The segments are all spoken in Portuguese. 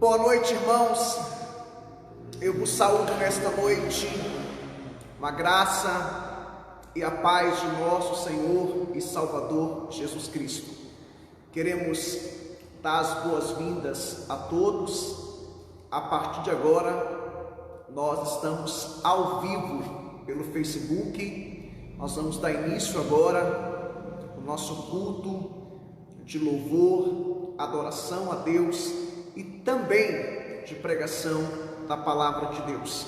Boa noite, irmãos. Eu vos saúdo nesta noite, uma graça e a paz de nosso Senhor e Salvador Jesus Cristo. Queremos dar as boas-vindas a todos. A partir de agora, nós estamos ao vivo pelo Facebook. Nós vamos dar início agora ao nosso culto de louvor, adoração a Deus e também de pregação da palavra de Deus.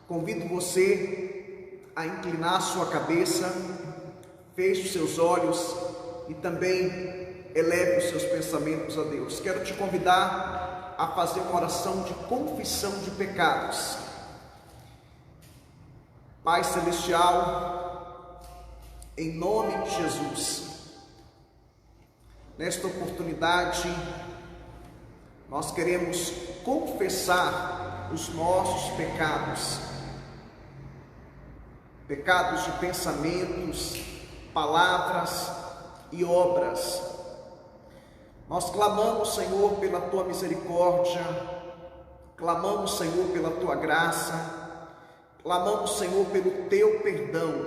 Convido você a inclinar sua cabeça, feche os seus olhos e também eleve os seus pensamentos a Deus. Quero te convidar a fazer uma oração de confissão de pecados. Pai Celestial, em nome de Jesus, nesta oportunidade, nós queremos confessar os nossos pecados, pecados de pensamentos, palavras e obras. Nós clamamos, Senhor, pela Tua misericórdia, clamamos, Senhor, pela Tua graça, clamamos, Senhor, pelo Teu perdão.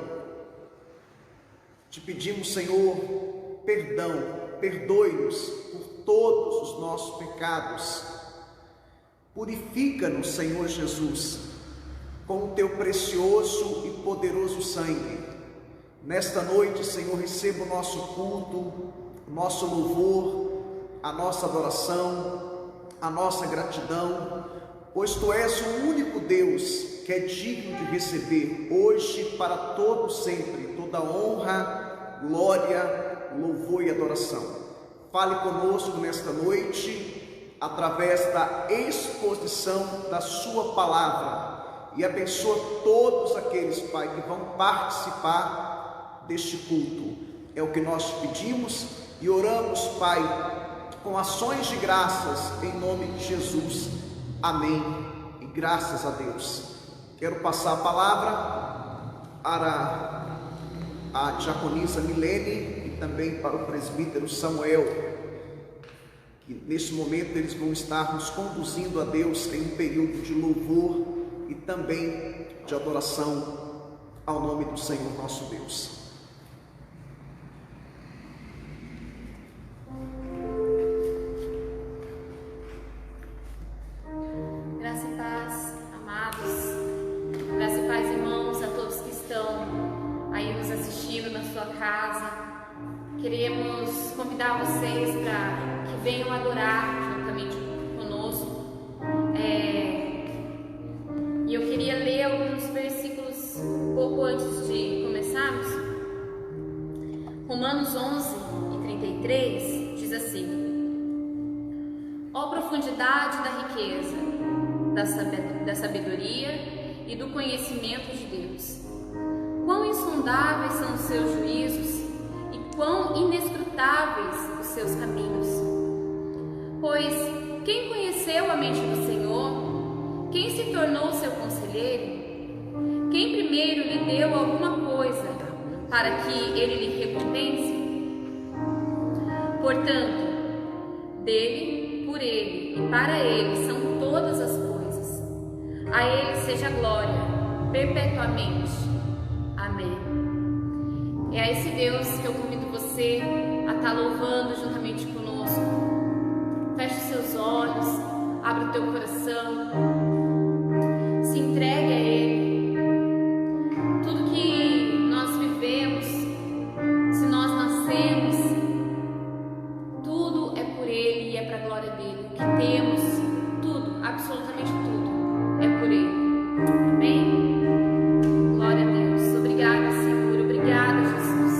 Te pedimos, Senhor, perdão, perdoe-nos por todos os nossos pecados. Purifica-nos, Senhor Jesus, com o Teu precioso e poderoso sangue. Nesta noite, Senhor, receba o nosso culto, o nosso louvor, a nossa adoração, a nossa gratidão, pois Tu és o único Deus que é digno de receber hoje para todo sempre toda honra, glória, louvor e adoração. Fale conosco nesta noite, através da exposição da Sua palavra, e abençoa todos aqueles, Pai, que vão participar deste culto. É o que nós te pedimos e oramos, Pai, com ações de graças, em nome de Jesus. Amém e graças a Deus. Quero passar a palavra para a diaconisa Milene e também para o presbítero Samuel, que neste momento eles vão estar nos conduzindo a Deus em um período de louvor e também de adoração ao nome do Senhor nosso Deus. Graça e paz, amados. Graça e paz, irmãos, a todos que estão aí nos assistindo na sua casa. Queremos convidar vocês para que venham adorar juntamente conosco. E eu queria ler alguns versículos um pouco antes de começarmos. Romanos 11 e 33 diz assim: ó profundidade da riqueza, da sabedoria e do conhecimento de Deus! Quão insondáveis são os seus juízos e quão inescrutáveis os seus caminhos! Pois quem conheceu a mente do Senhor? Quem se tornou seu conselheiro? Quem primeiro lhe deu alguma coisa para que ele lhe recompense? Portanto, dele, por ele e para ele são todas as coisas. A ele seja glória perpetuamente. Amém. É a esse Deus que eu convido você a estar louvando juntamente conosco. Feche os seus olhos, abra o teu coração, se entregue a Ele. Tudo que nós vivemos, se nós nascemos, tudo é por Ele e é para a glória dEle. O que temos, tudo, absolutamente tudo, é por Ele. Amém? Glória a Deus. Obrigada, Senhor. Obrigada, Jesus.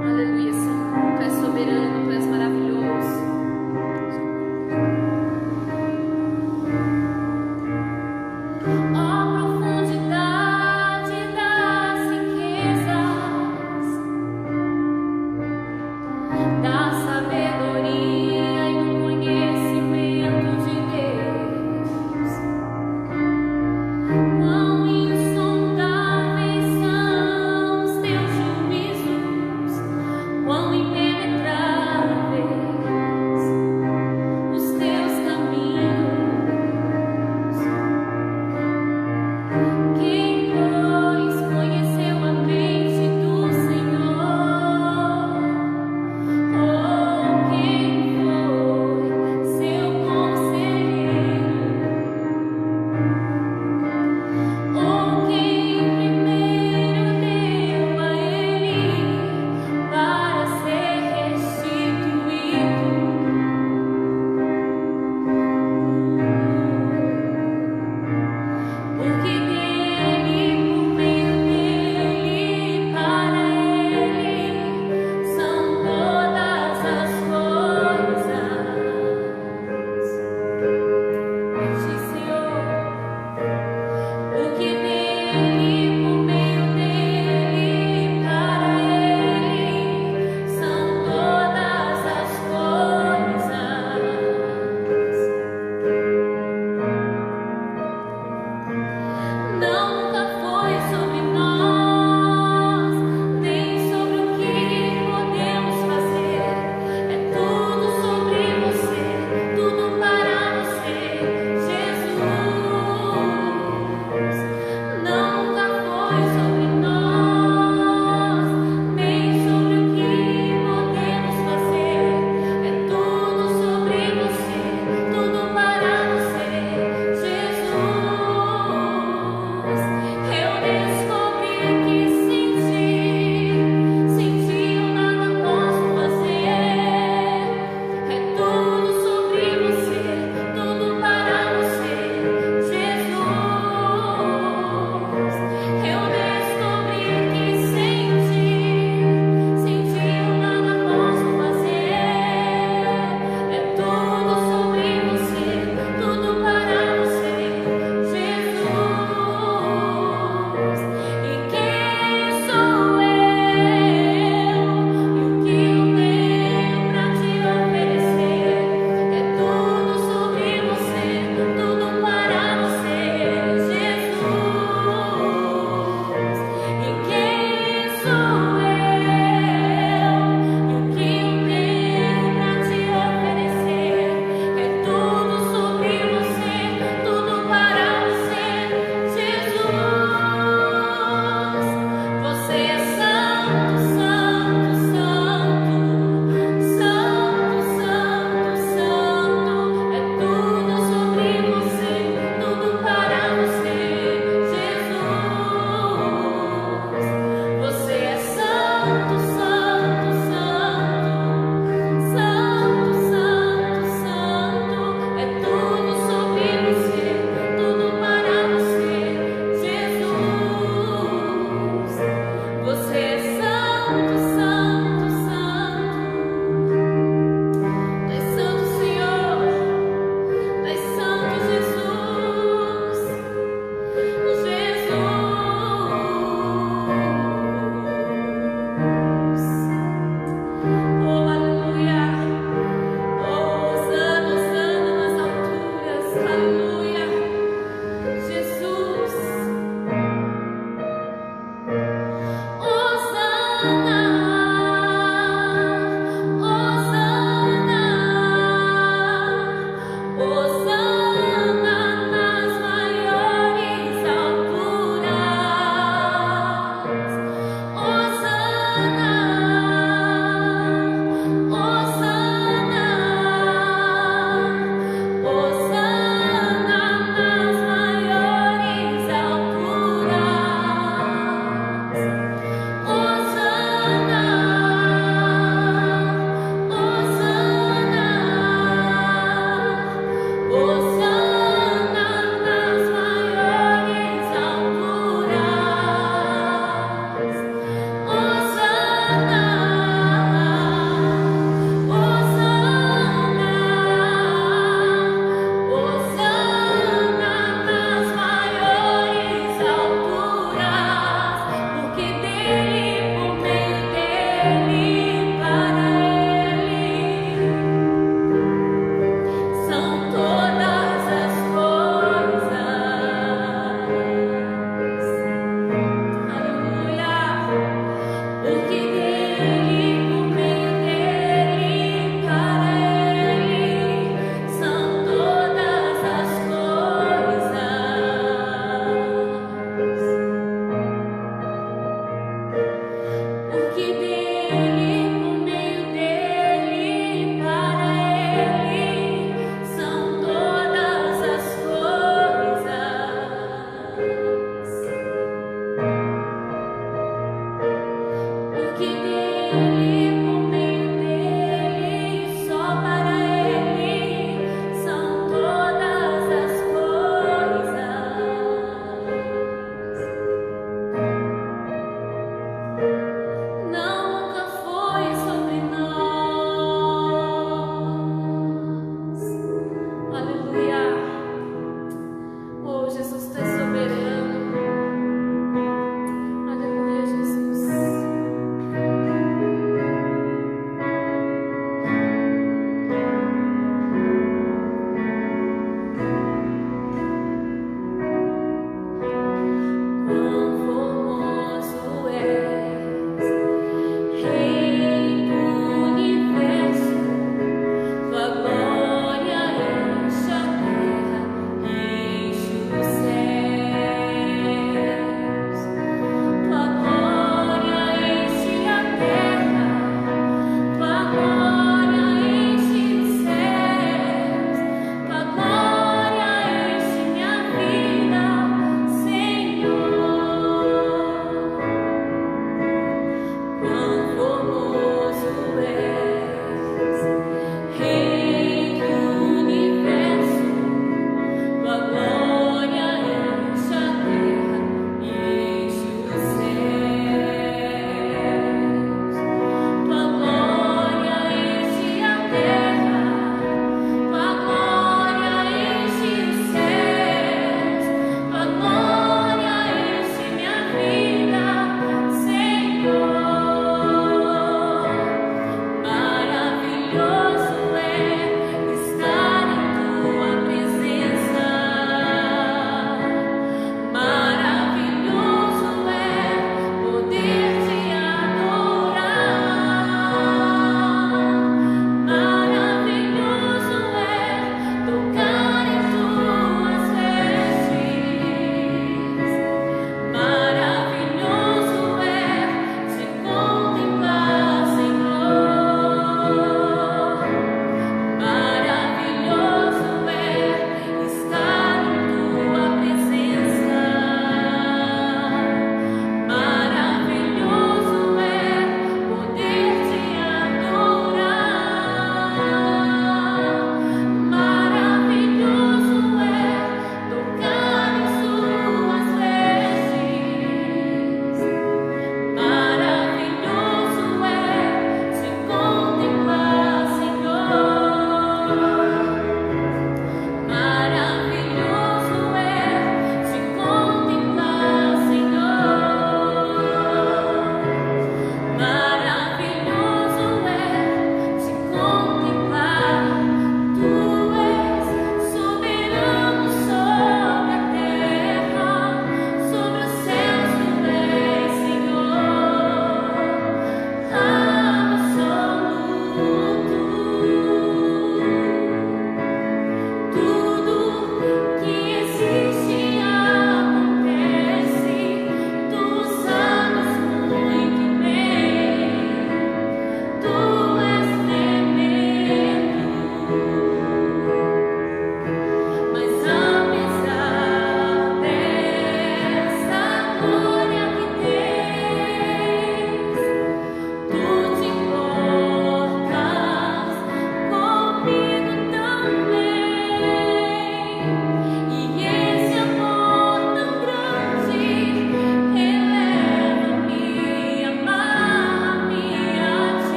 Aleluia, Senhor. Tu és soberano, Tu és maravilhoso. Da sabedoria e do conhecimento de Deus.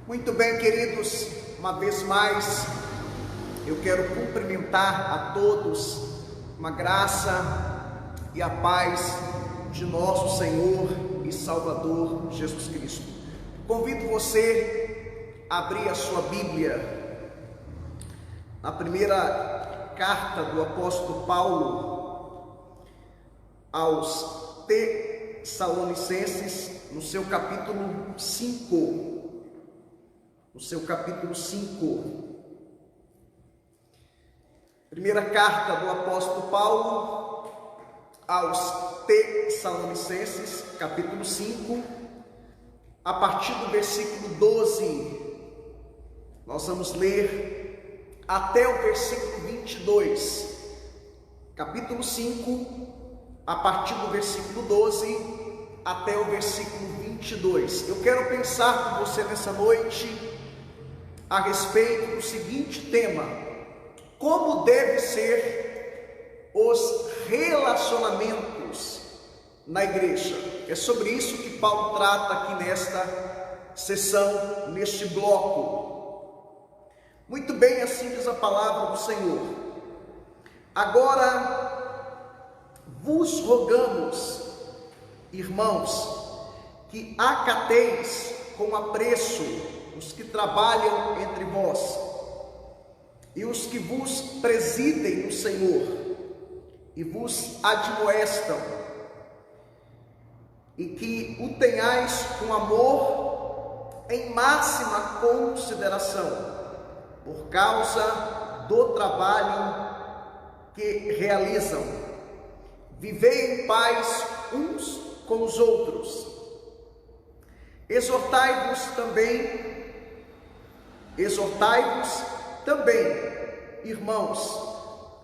Muito bem, queridos, uma vez mais eu quero cumprimentar a todos uma graça e a paz de nosso Senhor e Salvador Jesus Cristo. Convido você a abrir a sua Bíblia na primeira carta do apóstolo Paulo aos Tessalonicenses, no seu capítulo 5. Primeira carta do apóstolo Paulo aos Tessalonicenses, capítulo 5, a partir do versículo 12, nós vamos ler até o versículo 22, capítulo 5, a partir do versículo 12 até o versículo 22. Eu quero pensar com você nessa noite a respeito do seguinte tema: como devem ser os relacionamentos na igreja. É sobre isso que Paulo trata aqui nesta sessão, neste bloco. Muito bem, assim diz a palavra do Senhor. Agora vos rogamos, irmãos, que acateis com apreço os que trabalham entre vós e os que vos presidem no Senhor e vos admoestam, e que o tenhais com amor em máxima consideração, por causa do trabalho que realizam. Vivei em paz uns com os outros. Exortai-vos também, irmãos,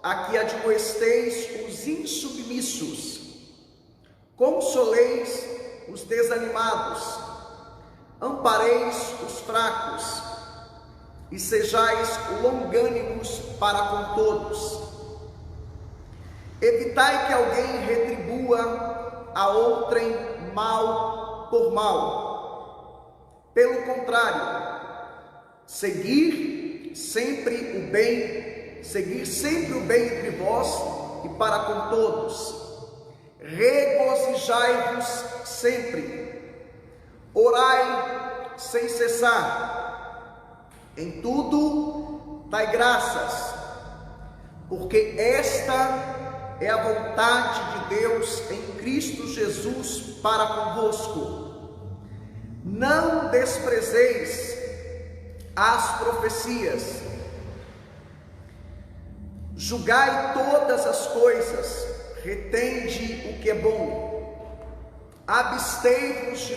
a que admoesteis os insubmissos, consoleis os desanimados, ampareis os fracos, e sejais longânimos para com todos. Evitai que alguém retribua a outrem mal por mal. Pelo contrário, seguir sempre o bem entre vós e para com todos. Regozijai-vos sempre, orai sem cessar, em tudo dai graças, porque esta é a vontade de Deus em Cristo Jesus para convosco. Não desprezeis as profecias, julgai todas as coisas, retende o que é bom, abster-vos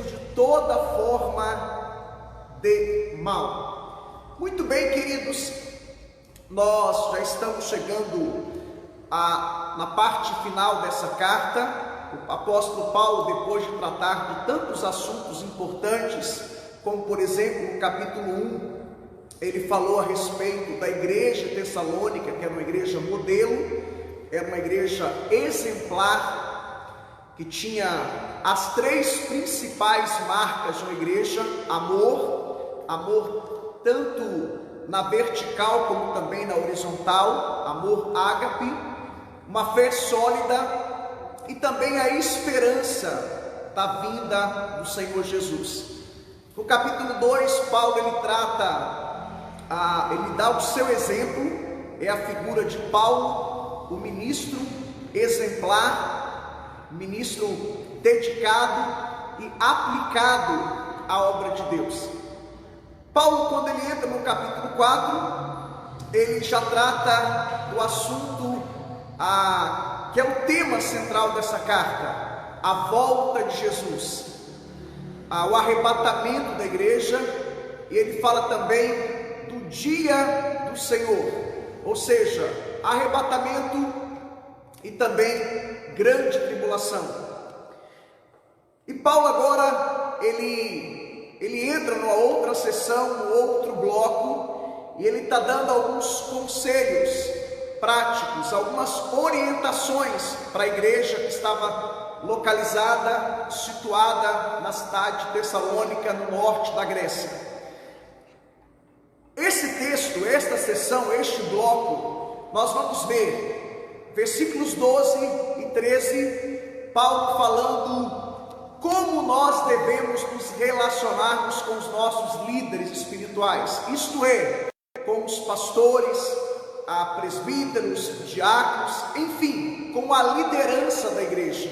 de toda forma de mal. Muito bem, queridos, nós já estamos chegando na parte final dessa carta. O apóstolo Paulo, depois de tratar de tantos assuntos importantes, como por exemplo no capítulo 1, ele falou a respeito da igreja tessalônica, que era uma igreja modelo, era uma igreja exemplar, que tinha as três principais marcas de uma igreja: amor tanto na vertical como também na horizontal, amor ágape, uma fé sólida e também a esperança da vinda do Senhor Jesus. No capítulo 2, Paulo ele dá o seu exemplo, é a figura de Paulo, o ministro exemplar, ministro dedicado e aplicado à obra de Deus. Paulo, quando ele entra no capítulo 4, ele já trata do assunto que é o tema central dessa carta: a volta de Jesus, o arrebatamento da igreja, e ele fala também do dia do Senhor, ou seja, arrebatamento e também grande tribulação. E Paulo agora, ele entra numa outra sessão, no outro bloco, e ele está dando alguns conselhos práticos, algumas orientações para a igreja que estava localizada, situada na cidade de Tessalônica, no norte da Grécia. Esse texto, esta seção, este bloco, nós vamos ver versículos 12 e 13, Paulo falando como nós devemos nos relacionarmos com os nossos líderes espirituais, isto é, com os pastores, presbíteros, diáconos, enfim, com a liderança da igreja.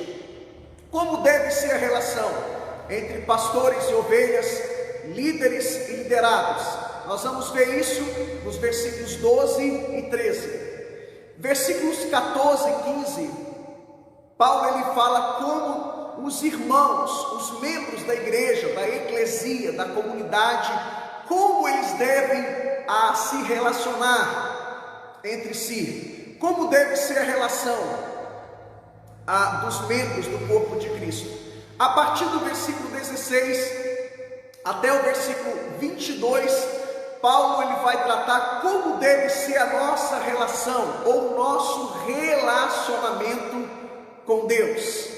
Como deve ser a relação entre pastores e ovelhas, líderes e liderados? Nós vamos ver isso nos versículos 12 e 13. Versículos 14 e 15, Paulo ele fala como os irmãos, os membros da igreja, da eclesia, da comunidade, como eles devem se relacionar entre si, como deve ser a relação dos membros do corpo de Cristo. A partir do versículo 16 até o versículo 22, Paulo ele vai tratar como deve ser a nossa relação, ou o nosso relacionamento com Deus.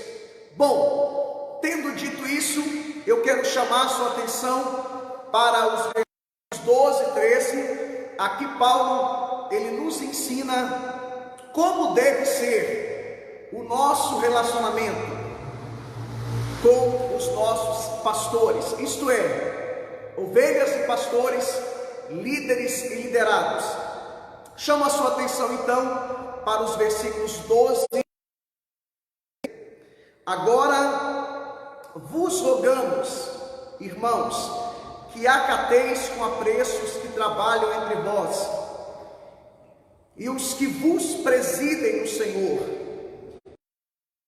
Bom, tendo dito isso, eu quero chamar a sua atenção para os versículos 12 e 13. Aqui Paulo, ele nos ensina como deve ser o nosso relacionamento com os nossos pastores, isto é, ovelhas e pastores, líderes e liderados. Chamo a sua atenção então para os versículos 12. Agora vos rogamos, irmãos, que acateis com apreço os que trabalham entre vós e os que vos presidem no Senhor,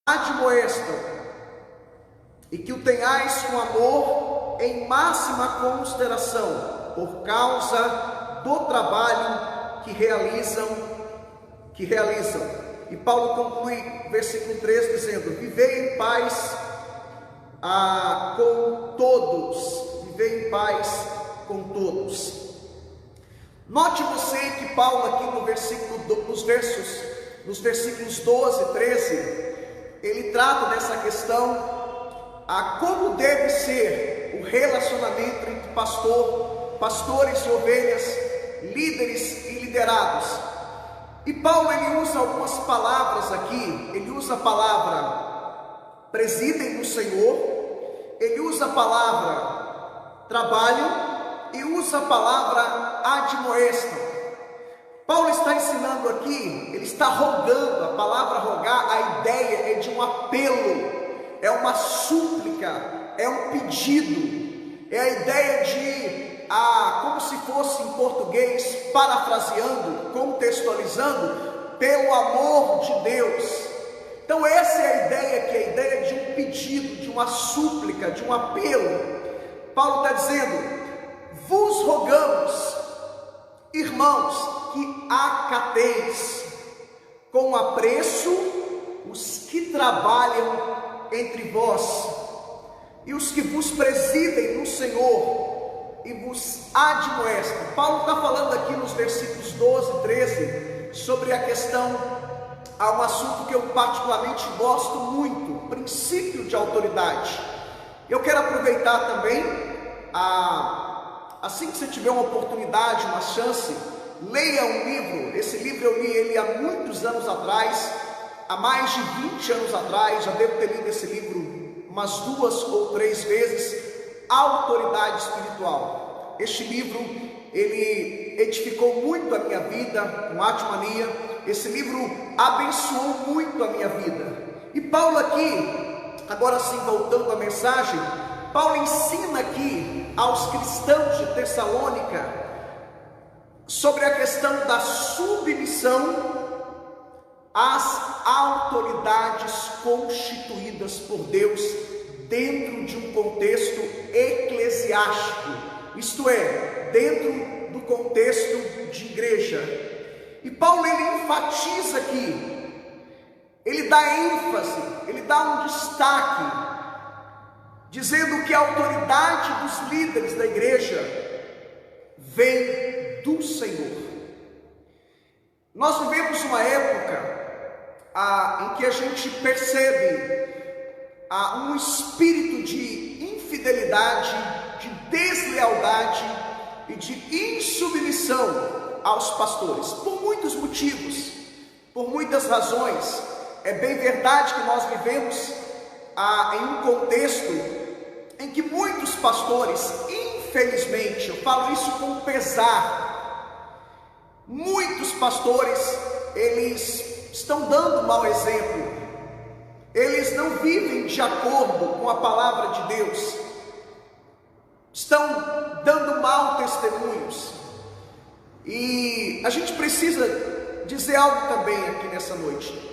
admoestam, e que o tenhais com amor em máxima consideração, por causa do trabalho que realizam. E Paulo conclui, versículo 3, dizendo: vivei em paz com todos. Vivei em paz com todos. Note você que Paulo aqui nos versículos 12 e 13, ele trata dessa questão, como deve ser o relacionamento entre pastores e ovelhas, líderes e liderados. E Paulo ele usa algumas palavras aqui. Ele usa a palavra presidem no Senhor, ele usa a palavra trabalho e usa a palavra admoestam. Paulo está ensinando aqui, ele está rogando. A palavra rogar, a ideia é de um apelo, é uma súplica, é um pedido, é a ideia de como se fosse em português, parafraseando, contextualizando, pelo amor de Deus. Então essa é a ideia, que é a ideia de um pedido, de uma súplica, de um apelo. Paulo está dizendo: vos rogamos, irmãos, que acateis com apreço os que trabalham entre vós e os que vos presidem no Senhor e vos admoestam. Paulo está falando aqui nos versículos 12 e 13 sobre a questão, um assunto que eu particularmente gosto muito, princípio de autoridade. Eu quero aproveitar também, assim que você tiver uma oportunidade, uma chance, leia um livro. Esse livro eu li ele há muitos anos atrás, há mais de 20 anos atrás, já devo ter lido esse livro umas 2 ou 3 vezes, Autoridade Espiritual. Este livro, ele edificou muito a minha vida, com Atmania. Esse livro abençoou muito a minha vida. E Paulo aqui, agora sim voltando à mensagem, Paulo ensina aqui aos cristãos de Tessalônica sobre a questão da submissão às autoridades constituídas por Deus dentro de um contexto eclesiástico, isto é, dentro do contexto de igreja. E Paulo ele enfatiza aqui, ele dá ênfase, ele dá um destaque, dizendo que a autoridade dos líderes da igreja vem do Senhor. Nós vivemos uma época em que a gente percebe um espírito de infidelidade, de deslealdade e de insubmissão aos pastores, por muitos motivos, por muitas razões. É bem verdade que nós vivemos em um contexto em que muitos pastores, infelizmente, eu falo isso com pesar, muitos pastores, eles estão dando mau exemplo, eles não vivem de acordo com a palavra de Deus, estão dando mau testemunhos. E a gente precisa dizer algo também aqui nessa noite.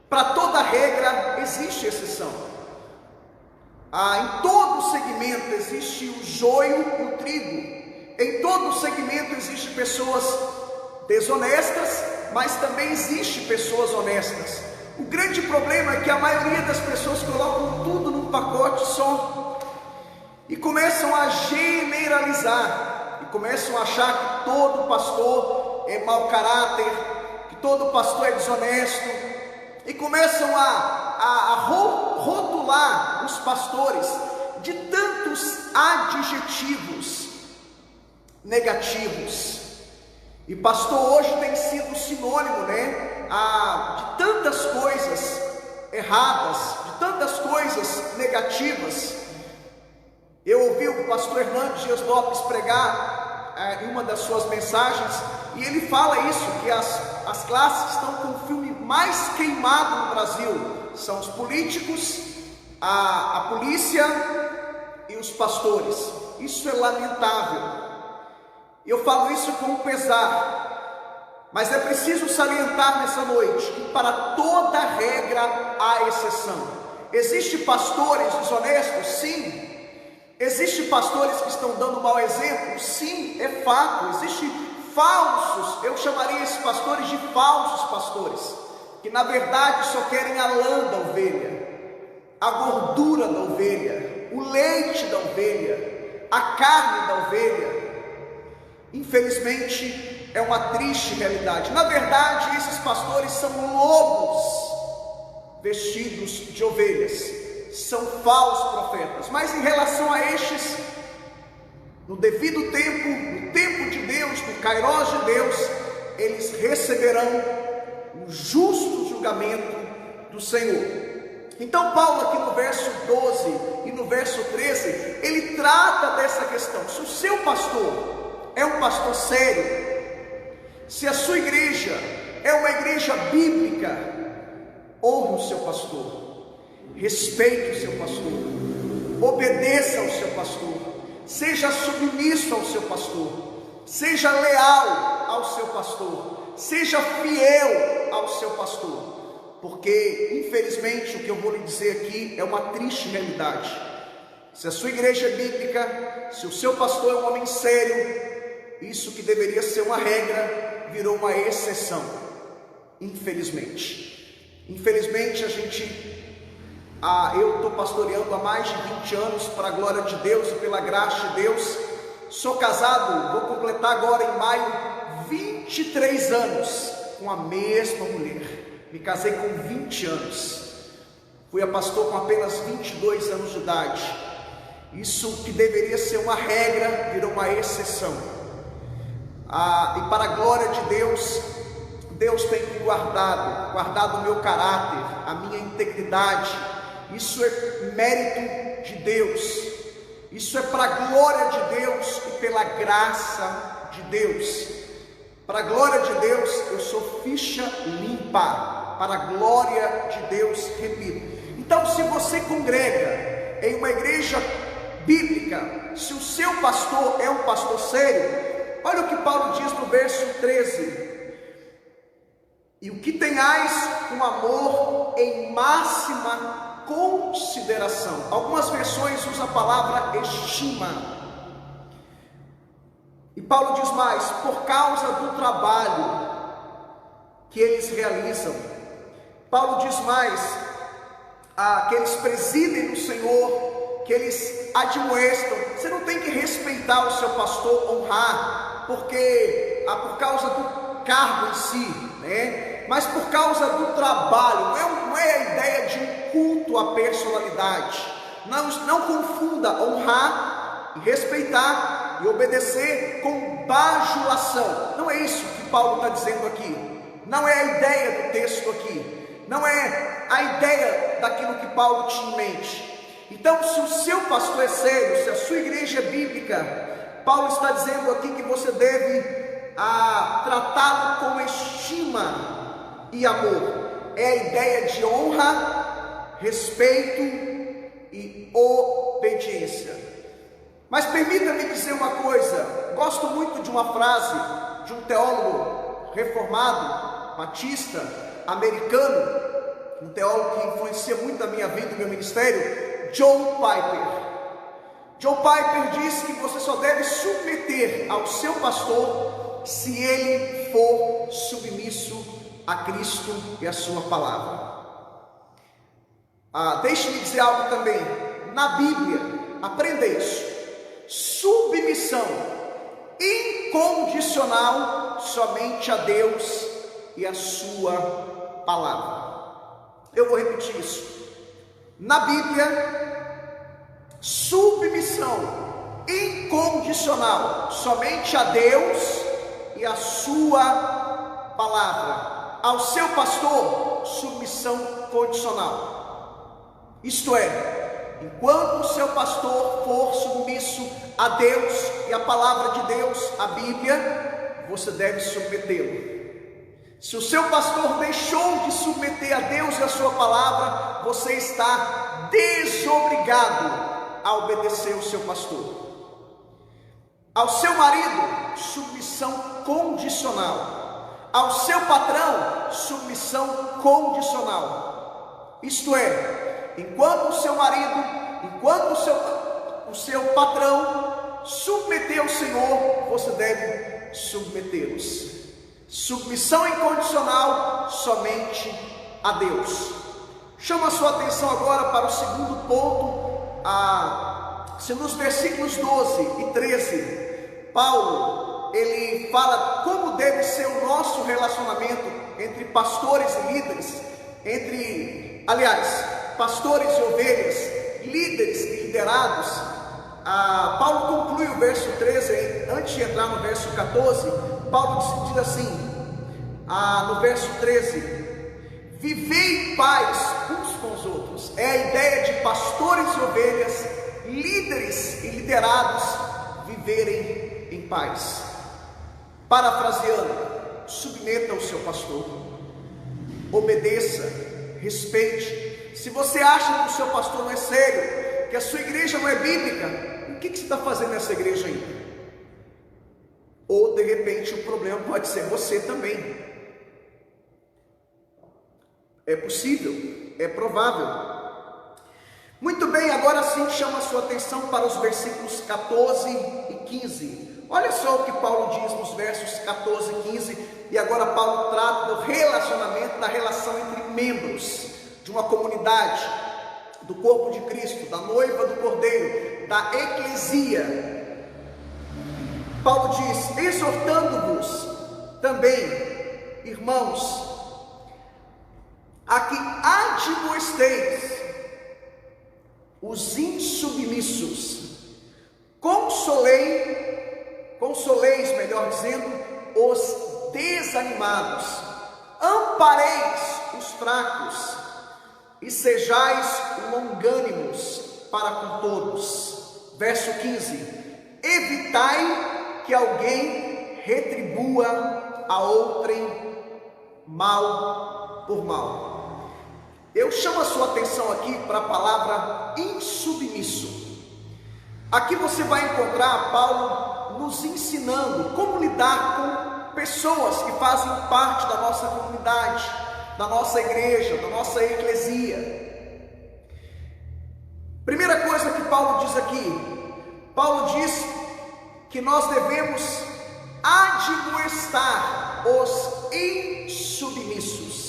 Para toda regra existe exceção. Em todo segmento existe o joio e o trigo. Em todo segmento existe pessoas desonestas, mas também existe pessoas honestas. O grande problema é que a maioria das pessoas colocam tudo num pacote só e começam a generalizar e começam a achar que todo pastor é mau caráter, que todo pastor é desonesto, e começam a rotular os pastores de tantos adjetivos negativos. E pastor hoje tem sido sinônimo, de tantas coisas erradas, de tantas coisas negativas. Eu ouvi o pastor Hernandes Dias Lopes pregar em uma das suas mensagens, e ele fala isso, que as classes estão com o filme mais queimado no Brasil, são os políticos, a polícia e os pastores. Isso é lamentável. Eu falo isso com pesar, mas é preciso salientar nessa noite que para toda regra há exceção. Existem pastores desonestos? Sim. Existem pastores que estão dando mau exemplo? Sim, é fato. Existem falsos, eu chamaria esses pastores de falsos pastores, que na verdade só querem a lã da ovelha, a gordura da ovelha, o leite da ovelha, a carne da ovelha. Infelizmente, é uma triste realidade. Na verdade, esses pastores são lobos vestidos de ovelhas, são falsos profetas. Mas em relação a estes, no devido tempo, no tempo de Deus, no Kairos de Deus, eles receberão o justo julgamento do Senhor. Então Paulo aqui no verso 12 e no verso 13, ele trata dessa questão. Se o seu pastor é um pastor sério, se a sua igreja é uma igreja bíblica, honre o seu pastor, respeite o seu pastor, obedeça ao seu pastor, seja submisso ao seu pastor, seja leal ao seu pastor, seja fiel ao seu pastor, porque infelizmente o que eu vou lhe dizer aqui é uma triste realidade. Se a sua igreja é bíblica, se o seu pastor é um homem sério, isso que deveria ser uma regra virou uma exceção, infelizmente. Infelizmente eu estou pastoreando há mais de 20 anos para a glória de Deus e pela graça de Deus. Sou casado, vou completar agora em maio 23 anos com a mesma mulher. Me casei com 20 anos, fui a pastor com apenas 22 anos de idade. Isso que deveria ser uma regra virou uma exceção. E para a glória de Deus, Deus tem me guardado o meu caráter, a minha integridade. Isso é mérito de Deus, isso é para a glória de Deus e pela graça de Deus. Para a glória de Deus, eu sou ficha limpa, para a glória de Deus, repito. Então, se você congrega em uma igreja bíblica, se o seu pastor é um pastor sério, olha o que Paulo diz no verso 13: e o que tenhais com amor em máxima consideração. Algumas versões usam a palavra estima. E Paulo diz mais: por causa do trabalho que eles realizam. Paulo diz mais: que eles presidem no Senhor, que eles admoestam. Você não tem que respeitar o seu pastor, honrar, porque por causa do cargo em si, mas por causa do trabalho. Não é a ideia de um culto à personalidade. Não confunda honrar e respeitar e obedecer com bajulação. Não é isso que Paulo está dizendo aqui. Não é a ideia do texto aqui. Não é a ideia daquilo que Paulo tinha em mente. Então, se o seu pastor é sério, se a sua igreja é bíblica, Paulo está dizendo aqui que você deve tratá-lo com estima e amor. É a ideia de honra, respeito e obediência. Mas permita-me dizer uma coisa. Gosto muito de uma frase de um teólogo reformado, batista, americano, um teólogo que influencia muito a minha vida e o meu ministério, John Piper. John Piper diz que você só deve submeter ao seu pastor se ele for submisso a Cristo e a sua palavra. Deixe-me dizer algo também. Na Bíblia, aprenda isso. Submissão incondicional somente a Deus e a sua palavra. Eu vou repetir isso. Na Bíblia, submissão incondicional somente a Deus e a sua palavra. Ao seu pastor, submissão condicional. Isto é, enquanto o seu pastor for submisso a Deus e a palavra de Deus, a Bíblia, você deve submetê-lo. Se o seu pastor deixou de submeter a Deus e a sua palavra, você está desobrigado a obedecer o seu pastor. Ao seu marido, submissão condicional. Ao seu patrão, submissão condicional. Isto é, enquanto o seu marido, enquanto o seu patrão submeter ao Senhor, você deve submetê-los. Submissão incondicional somente a Deus. Chama a sua atenção agora para o segundo ponto. Se nos versículos 12 e 13, Paulo, ele fala como deve ser o nosso relacionamento entre pastores e líderes, pastores e ovelhas, líderes e liderados. Paulo conclui o verso 13, antes de entrar no verso 14, Paulo diz assim, no verso 13, vivei em paz uns com os outros. É a ideia de pastores e ovelhas, líderes e liderados viverem em paz. Parafraseando, submeta ao seu pastor, obedeça, respeite. Se você acha que o seu pastor não é sério, que a sua igreja não é bíblica, o que você está fazendo nessa igreja ainda? Ou de repente o problema pode ser você também. É possível, é provável. Muito bem, agora sim chama a sua atenção para os versículos 14 e 15. Olha só o que Paulo diz nos versos 14 e 15. E agora Paulo trata do relacionamento, da relação entre membros de uma comunidade, do corpo de Cristo, da noiva do Cordeiro, da eclesia. Paulo diz, exortando-vos também, irmãos, a que admoesteis os insubmissos, consoleis, melhor dizendo, os desanimados, ampareis os fracos e sejais longânimos para com todos. Verso 15, evitai que alguém retribua a outrem mal por mal. Eu chamo a sua atenção aqui para a palavra insubmisso. Aqui você vai encontrar Paulo nos ensinando como lidar com pessoas que fazem parte da nossa comunidade, da nossa igreja, da nossa eclesia. Primeira coisa que Paulo diz aqui, Paulo diz que nós devemos admoestar os insubmissos.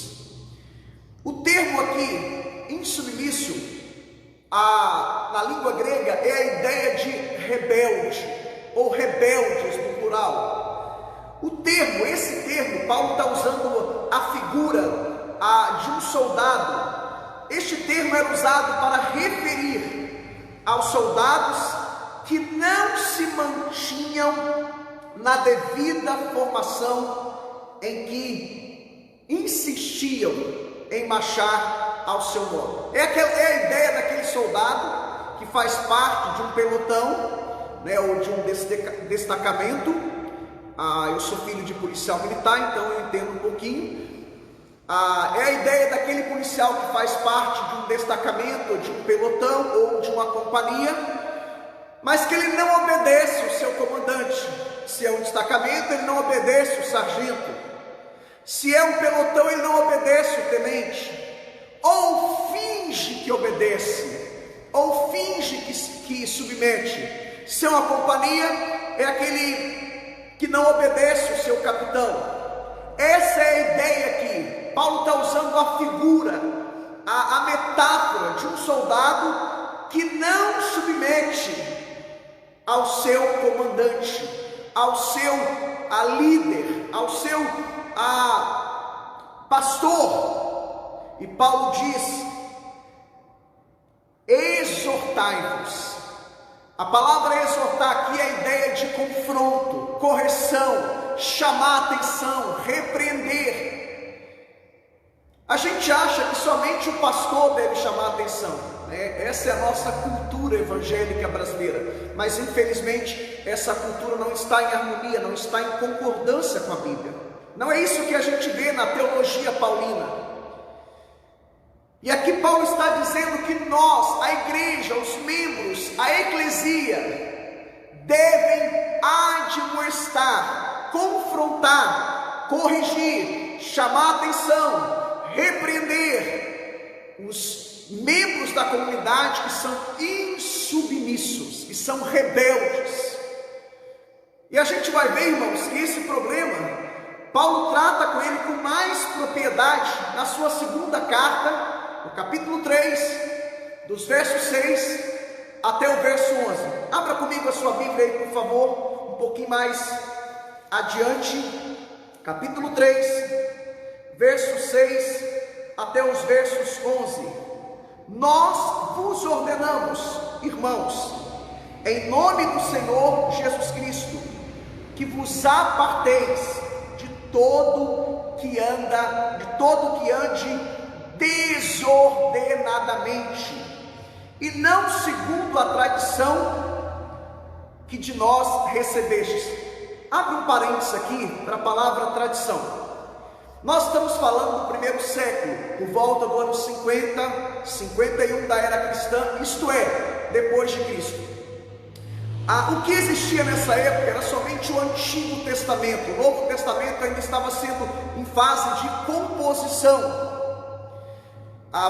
O termo aqui, insubmisso, na língua grega é a ideia de rebelde, ou rebeldes no plural. Esse termo, Paulo está usando a figura de um soldado. Este termo era usado para referir aos soldados que não se mantinham na devida formação, em que insistiam em marchar ao seu modo. É a ideia daquele soldado que faz parte de um pelotão, ou de um destacamento. Eu sou filho de policial militar, então eu entendo um pouquinho. É a ideia daquele policial que faz parte de um destacamento, ou de um pelotão, ou de uma companhia, mas que ele não obedece o seu comandante. Se é um destacamento, ele não obedece o sargento. Se é um pelotão, ele não obedece o tenente, ou finge que obedece, ou finge que submete. Se é uma companhia, é aquele que não obedece o seu capitão. Essa é a ideia aqui. Paulo está usando a figura, a metáfora de um soldado que não submete ao seu comandante, ao seu líder, ao seu pastor. E Paulo diz: exortai-vos. A palavra exortar aqui é a ideia de confronto, correção, chamar atenção, repreender. A gente acha que somente o pastor deve chamar atenção, né? Essa é a nossa cultura evangélica brasileira, mas infelizmente essa cultura não está em harmonia, não está em concordância com a Bíblia. Não é isso que a gente vê na teologia paulina. E aqui Paulo está dizendo que nós, a igreja, os membros, a eclesia, devem admoestar, confrontar, corrigir, chamar atenção, repreender os membros da comunidade que são insubmissos, que são rebeldes. E a gente vai ver, irmãos, que esse problema Paulo trata com ele com mais propriedade na sua segunda carta, no capítulo 3, dos versos 6 até o verso 11. Abra comigo a sua Bíblia aí, por favor, um pouquinho mais adiante. Capítulo 3, verso 6 até os versos 11. Nós vos ordenamos, irmãos, em nome do Senhor Jesus Cristo, que vos aparteis de todo que ande desordenadamente, e não segundo a tradição que de nós recebestes. Abre um parênteses aqui para a palavra tradição. Nós estamos falando do primeiro século, por volta do ano 50, 51 da era cristã, isto é, depois de Cristo. O que existia nessa época era somente o Antigo Testamento. O Novo Testamento ainda estava sendo em fase de composição.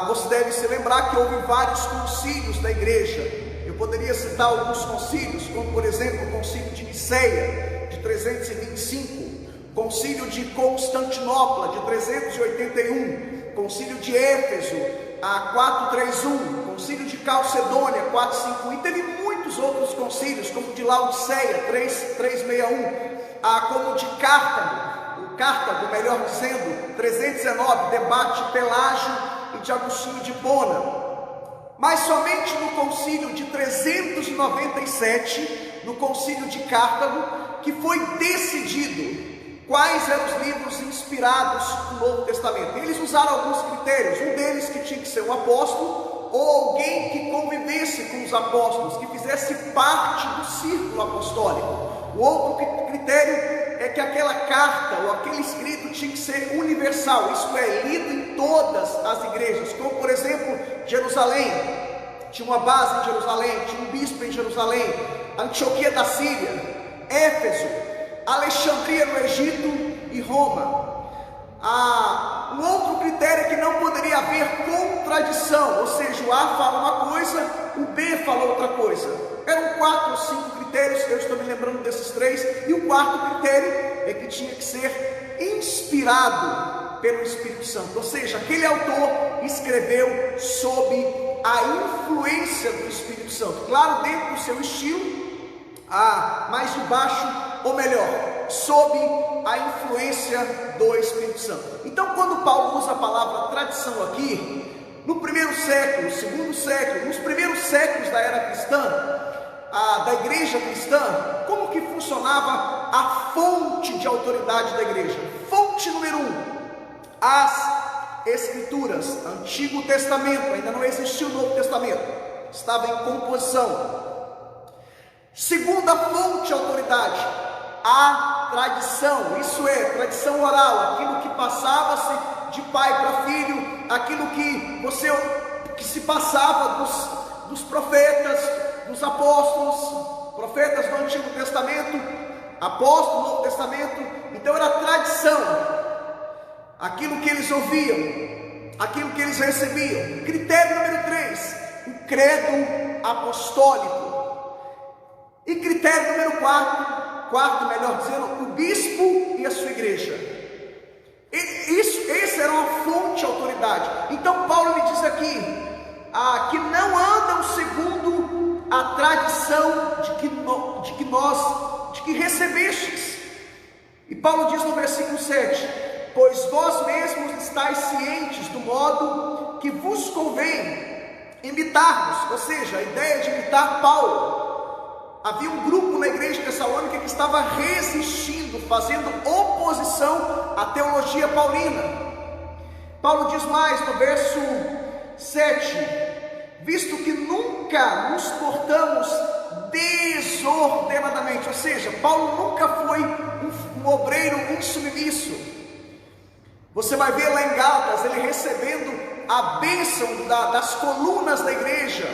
Você deve se lembrar que houve vários concílios da igreja. Eu poderia citar alguns concílios, como por exemplo o concílio de Niceia, de 325, concílio de Constantinopla, de 381, concílio de Éfeso, 431, concílio de Calcedônia, 451, e teve muitos outros concílios, como de Laodiceia, 361, como de Cartago, melhor dizendo, 319, debate Pelágio e de Agostinho de Hipona. Mas somente no concílio de 397, no concílio de Cartago, que foi decidido quais eram os livros inspirados no Novo Testamento. Eles usaram alguns critérios, um deles que tinha que ser um apóstolo, ou alguém que convivesse com os apóstolos, que fizesse parte do círculo apostólico. O outro critério é que aquela carta ou aquele escrito tinha que ser universal, isto é, lido em todas as igrejas, como por exemplo, Jerusalém, tinha uma base em Jerusalém, tinha um bispo em Jerusalém, Antioquia da Síria, Éfeso, Alexandria no Egito e Roma. Um outro critério é que não poderia haver contradição, ou seja, o A fala uma coisa, o B fala outra coisa. Eram 4 ou 5 critérios, eu estou me lembrando desses 3, e o quarto critério é que tinha que ser inspirado pelo Espírito Santo, ou seja, aquele autor escreveu sob a influência do Espírito Santo, claro, dentro do seu estilo, mas de baixo, ou melhor, sob a influência do Espírito Santo. Então, quando Paulo usa a palavra tradição aqui, no primeiro século, segundo século, nos primeiros séculos da era cristã, da igreja cristã, como que funcionava a fonte de autoridade da igreja? Fonte número 1, as Escrituras, Antigo Testamento, ainda não existia o Novo Testamento, estava em composição. Segunda fonte de autoridade, a tradição, isso é, tradição oral, aquilo que passava-se de pai para filho, aquilo que se passava dos profetas, dos apóstolos, profetas do Antigo Testamento, apóstolos do Novo Testamento. Então era tradição, aquilo que eles ouviam, aquilo que eles recebiam. Critério número 3, o credo apostólico. E critério número 4, melhor dizendo, o bispo e a sua igreja. Essa era uma fonte de autoridade. Então Paulo lhe diz aqui, que não andam segundo a tradição de que recebestes. E Paulo diz no versículo 7, pois vós mesmos estáis cientes do modo que vos convém imitar-nos, ou seja, a ideia de imitar Paulo. Havia um grupo na igreja de Tessalônica que estava resistindo, fazendo oposição à teologia paulina. Paulo diz mais no verso 7, visto que nunca nos portamos desordenadamente, ou seja, Paulo nunca foi um obreiro insubmisso. Você vai ver lá em Gálatas, ele recebendo a bênção das colunas da igreja,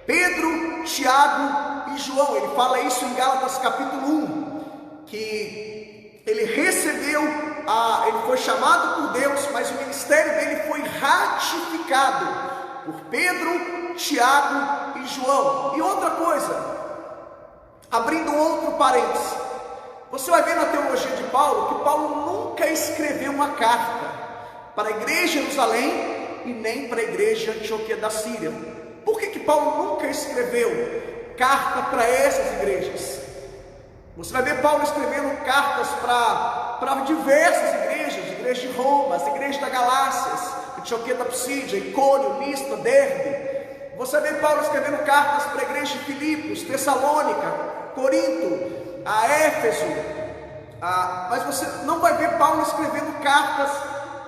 Pedro, Tiago e João. Ele fala isso em Gálatas capítulo 1, que ele recebeu, ele foi chamado por Deus, mas o ministério dele foi ratificado por Pedro, Tiago e João. E outra coisa, abrindo outro parênteses, você vai ver na teologia de Paulo, que Paulo nunca escreveu uma carta para a igreja de Jerusalém e nem para a igreja de Antioquia da Síria. Por que Paulo nunca escreveu carta para essas igrejas? Você vai ver Paulo escrevendo cartas para diversas igrejas, igreja de Roma, as igrejas da Galácia, Antioquia da Psídia, Icônio, Listra, Derbe. Você vai ver Paulo escrevendo cartas para a igreja de Filipos, Tessalônica, Corinto, a Éfeso, mas você não vai ver Paulo escrevendo cartas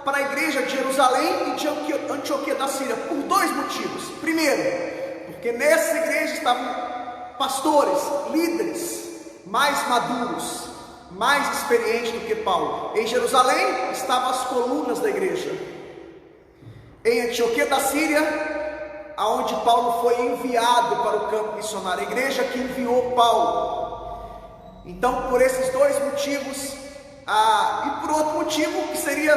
para a igreja de Jerusalém e de Antioquia da Síria, por dois motivos. Primeiro, porque nessa igreja estavam pastores, líderes mais maduros, mais experientes do que Paulo. Em Jerusalém estavam as colunas da igreja. Em Antioquia da Síria, aonde Paulo foi enviado para o campo missionário, a igreja que enviou Paulo. Então, por esses dois motivos, e por outro motivo, que seria,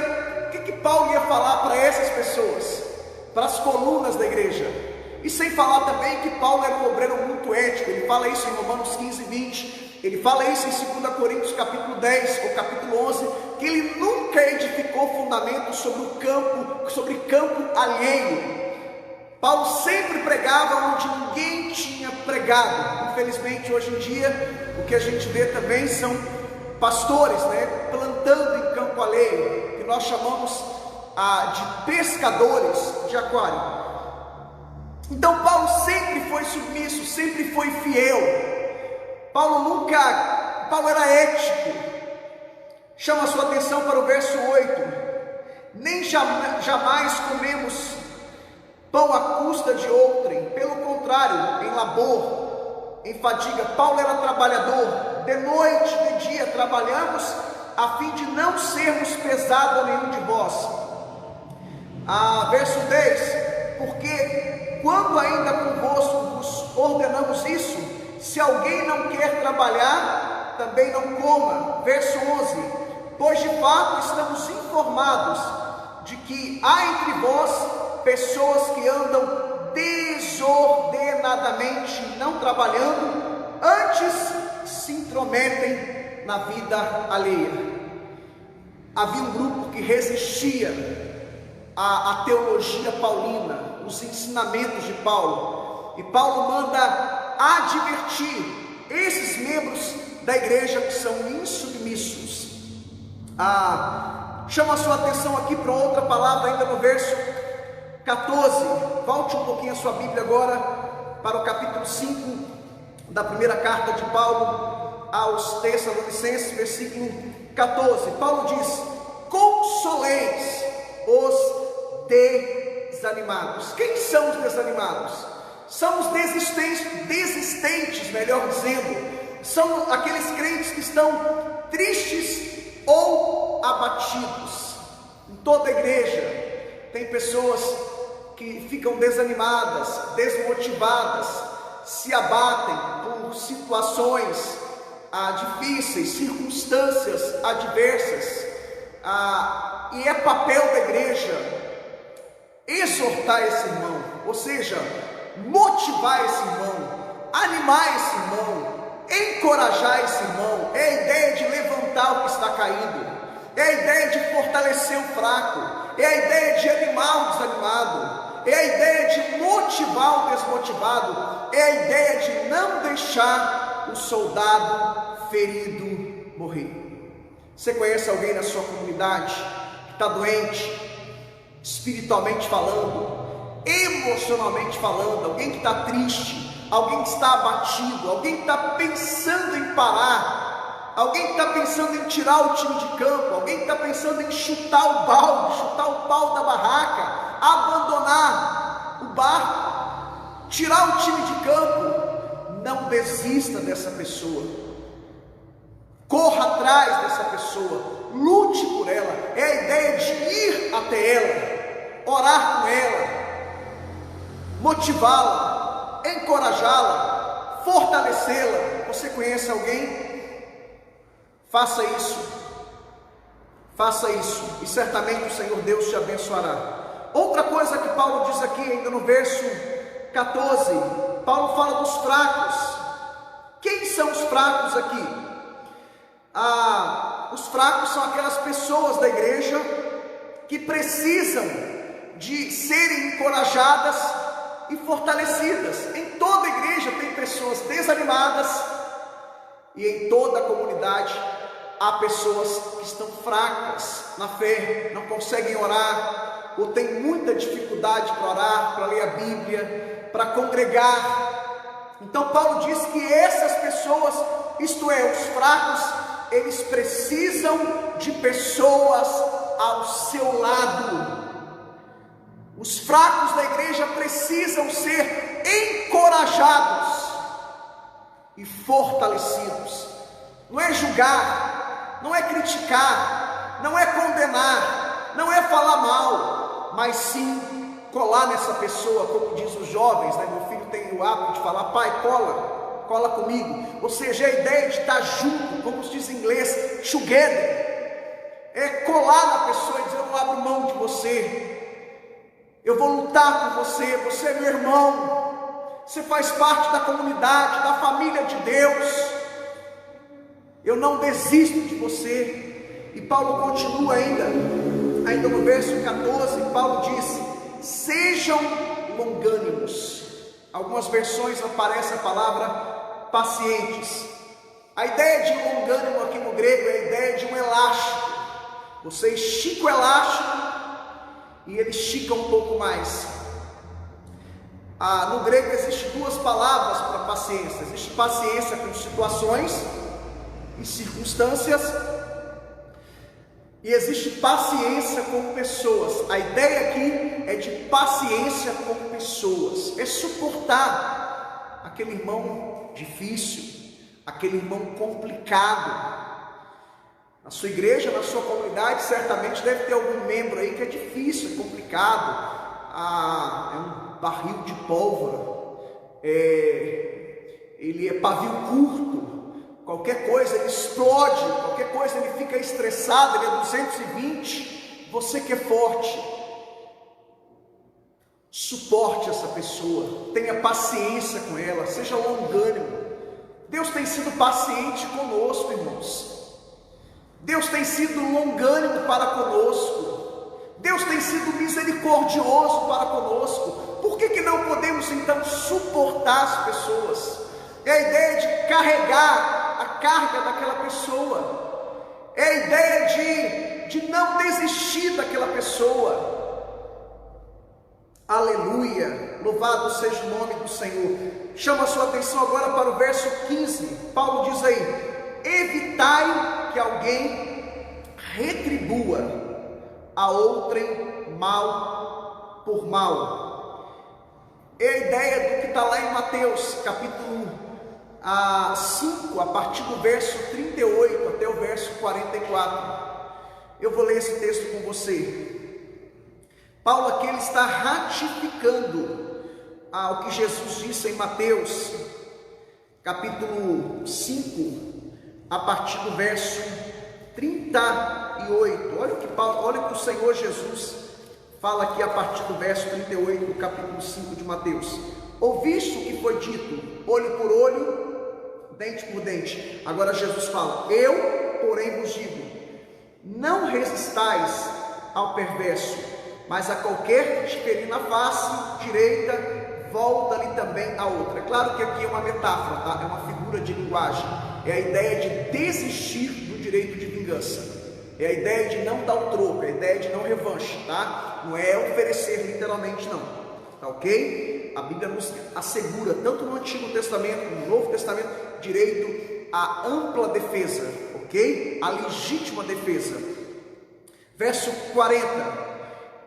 o que Paulo ia falar para essas pessoas, para as colunas da igreja? E sem falar também que Paulo era um obreiro muito ético. Ele fala isso em Romanos 15, 20, ele fala isso em 2 Coríntios capítulo 10, ou capítulo 11, que ele nunca edificou fundamentos sobre campo alheio. Paulo sempre pregava onde ninguém tinha pregado. Infelizmente, hoje em dia, o que a gente vê também são pastores, plantando em campo alheio, que nós chamamos de pescadores de aquário. Então, Paulo sempre foi submisso, sempre foi fiel. Paulo era ético. Chama a sua atenção para o verso 8. Nem jamais comemos pão à custa de outrem, pelo contrário, em labor, em fadiga. Paulo era trabalhador, de noite, de dia trabalhamos, a fim de não sermos pesado a nenhum de vós. Verso 10, porque quando ainda convosco vos ordenamos isso, se alguém não quer trabalhar, também não coma. Verso 11, pois de fato estamos informados de que há entre vós pessoas que andam desordenadamente, não trabalhando, antes se intrometem na vida alheia. Havia um grupo que resistia à teologia paulina, os ensinamentos de Paulo, e Paulo manda advertir esses membros da igreja que são insubmissos. Chama a sua atenção aqui para outra palavra, ainda no verso 14. Volte um pouquinho a sua Bíblia agora para o capítulo 5 da primeira carta de Paulo aos Tessalonicenses, versículo 14. Paulo diz: consoleis os desanimados. Quem são os desanimados? São os desistentes, melhor dizendo. São aqueles crentes que estão tristes ou abatidos. Em toda a igreja tem pessoas que ficam desanimadas, desmotivadas, se abatem por situações difíceis, circunstâncias adversas, e é papel da igreja exortar esse irmão, ou seja, motivar esse irmão, animar esse irmão, encorajar esse irmão. É a ideia de levantar o que está caído, é a ideia de fortalecer o fraco, é a ideia de animar o desanimado, é a ideia de motivar o desmotivado, é a ideia de não deixar o soldado ferido morrer. Você conhece alguém na sua comunidade que está doente, espiritualmente falando, emocionalmente falando, alguém que está triste, alguém que está abatido, alguém que está pensando em parar, alguém que está pensando em tirar o time de campo, alguém que está pensando em chutar o balde, chutar o pau da barraca, abandonar o barco, tirar o time de campo? Não desista dessa pessoa, corra atrás dessa pessoa, lute por ela. É a ideia de ir até ela, orar com ela, motivá-la, encorajá-la, fortalecê-la. Você conhece alguém? Faça isso, e certamente o Senhor Deus te abençoará. Outra coisa que Paulo diz aqui, ainda no verso 14, Paulo fala dos fracos. Quem são os fracos aqui? Os fracos são aquelas pessoas da igreja que precisam de serem encorajadas e fortalecidas. Em toda a igreja tem pessoas desanimadas, e em toda a comunidade há pessoas que estão fracas na fé, não conseguem orar, ou têm muita dificuldade para orar, para ler a Bíblia, para congregar. Então Paulo diz que essas pessoas, isto é, os fracos, eles precisam de pessoas ao seu lado. Os fracos da igreja precisam ser encorajados e fortalecidos. Não é julgar, não é criticar, não é condenar, não é falar mal, mas sim colar nessa pessoa, como diz os jovens, né? Meu filho tem o hábito de falar: pai, cola comigo. Ou seja, a ideia de estar junto, como se diz em inglês, together, é colar na pessoa e dizer: eu não abro mão de você, eu vou lutar por você, você é meu irmão, você faz parte da comunidade, da família de Deus, eu não desisto de você. E Paulo continua ainda no verso 14, Paulo diz: sejam longânimos. Algumas versões aparece a palavra pacientes. A ideia de longânimo aqui no grego é a ideia de um elástico. Você estica o elástico e ele estica um pouco mais. No grego existem duas palavras para paciência. Existe paciência com situações e circunstâncias, e existe paciência com pessoas. A ideia aqui é de paciência com pessoas, é suportar aquele irmão difícil, aquele irmão complicado. Na sua igreja, na sua comunidade, certamente deve ter algum membro aí que é difícil, é complicado, é um barril de pólvora, ele é pavio curto, qualquer coisa ele explode, qualquer coisa ele fica estressado, ele é 220, você que é forte, suporte essa pessoa, tenha paciência com ela, seja longânimo. Deus tem sido paciente conosco, irmãos. Deus tem sido longânimo para conosco, Deus tem sido misericordioso para conosco. Por que não podemos então suportar as pessoas? É a ideia de carregar a carga daquela pessoa, é a ideia de não desistir daquela pessoa. Aleluia, louvado seja o nome do Senhor. Chama a sua atenção agora para o verso 15, Paulo diz aí: evitai que alguém retribua a outrem mal por mal. É a ideia do que está lá em Mateus capítulo 5, a partir do verso 38 até o verso 44. Eu vou ler esse texto com você. Paulo aqui ele está ratificando o que Jesus disse em Mateus capítulo 5, a partir do verso 38. Olha o que o Senhor Jesus fala aqui a partir do verso 38 do capítulo 5 de Mateus. Ouviste o que foi dito, olho por olho, dente por dente. Agora Jesus fala: eu, porém, vos digo, não resistais ao perverso, mas a qualquer que te ferir na face direita, volta-lhe também a outra. É claro que aqui é uma metáfora, tá? É uma figura de linguagem. É a ideia de desistir do direito de vingança. É a ideia de não dar o troco, é a ideia de não revanche, tá? Não é oferecer literalmente, não. Tá ok? A Bíblia nos assegura, tanto no Antigo Testamento como no Novo Testamento, direito à ampla defesa, ok? A legítima defesa. Verso 40: